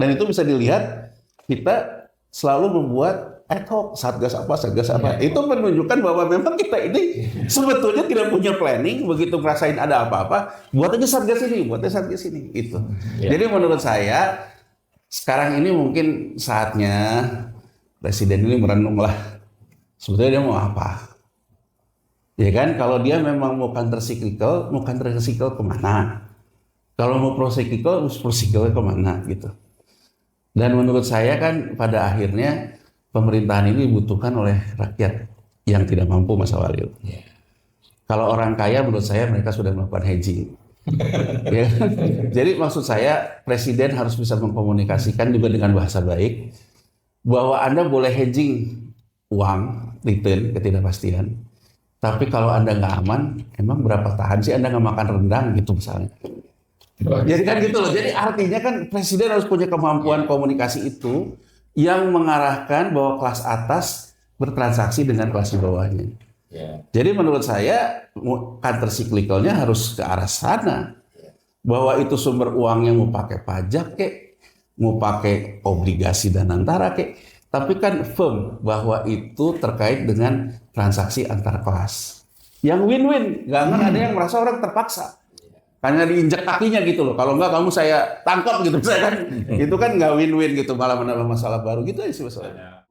Dan itu bisa dilihat kita selalu membuat ad hoc satgas apa. Itu menunjukkan bahwa memang kita ini sebetulnya tidak punya planning. Begitu ngerasain ada apa-apa, buat aja satgas ini. Itu. Jadi menurut saya sekarang ini mungkin saatnya presiden ini merenung lah. Sebetulnya dia mau apa? Ya kan, kalau dia memang mau counter cyclical kemana? Kalau mau pro cyclical kemana gitu? Dan menurut saya kan pada akhirnya pemerintahan ini dibutuhkan oleh rakyat yang tidak mampu, Mas Walil. Kalau orang kaya menurut saya mereka sudah melakukan hedging. Ya. Jadi maksud saya presiden harus bisa mengkomunikasikan juga dengan bahasa baik bahwa Anda boleh hedging uang, return, ketidakpastian. Tapi kalau Anda nggak aman, emang berapa tahan sih Anda nggak makan rendang gitu misalnya. Jadi kan gitu loh. Jadi artinya kan presiden harus punya kemampuan komunikasi itu yang mengarahkan bahwa kelas atas bertransaksi dengan kelas di bawahnya. Jadi menurut saya counter cyclicalnya harus ke arah sana. Bahwa itu sumber uangnya mau pakai pajak kek, mau pakai obligasi Danantara kek, tapi kan firm bahwa itu terkait dengan transaksi antar kelas. Yang win-win, jangan ada yang merasa orang terpaksa. Karena diinjak kakinya gitu loh. Kalau enggak kamu saya tangkap gitu misalkan. Itu kan nggak win-win gitu, malah menambah masalah baru gitu aja sih masalahnya.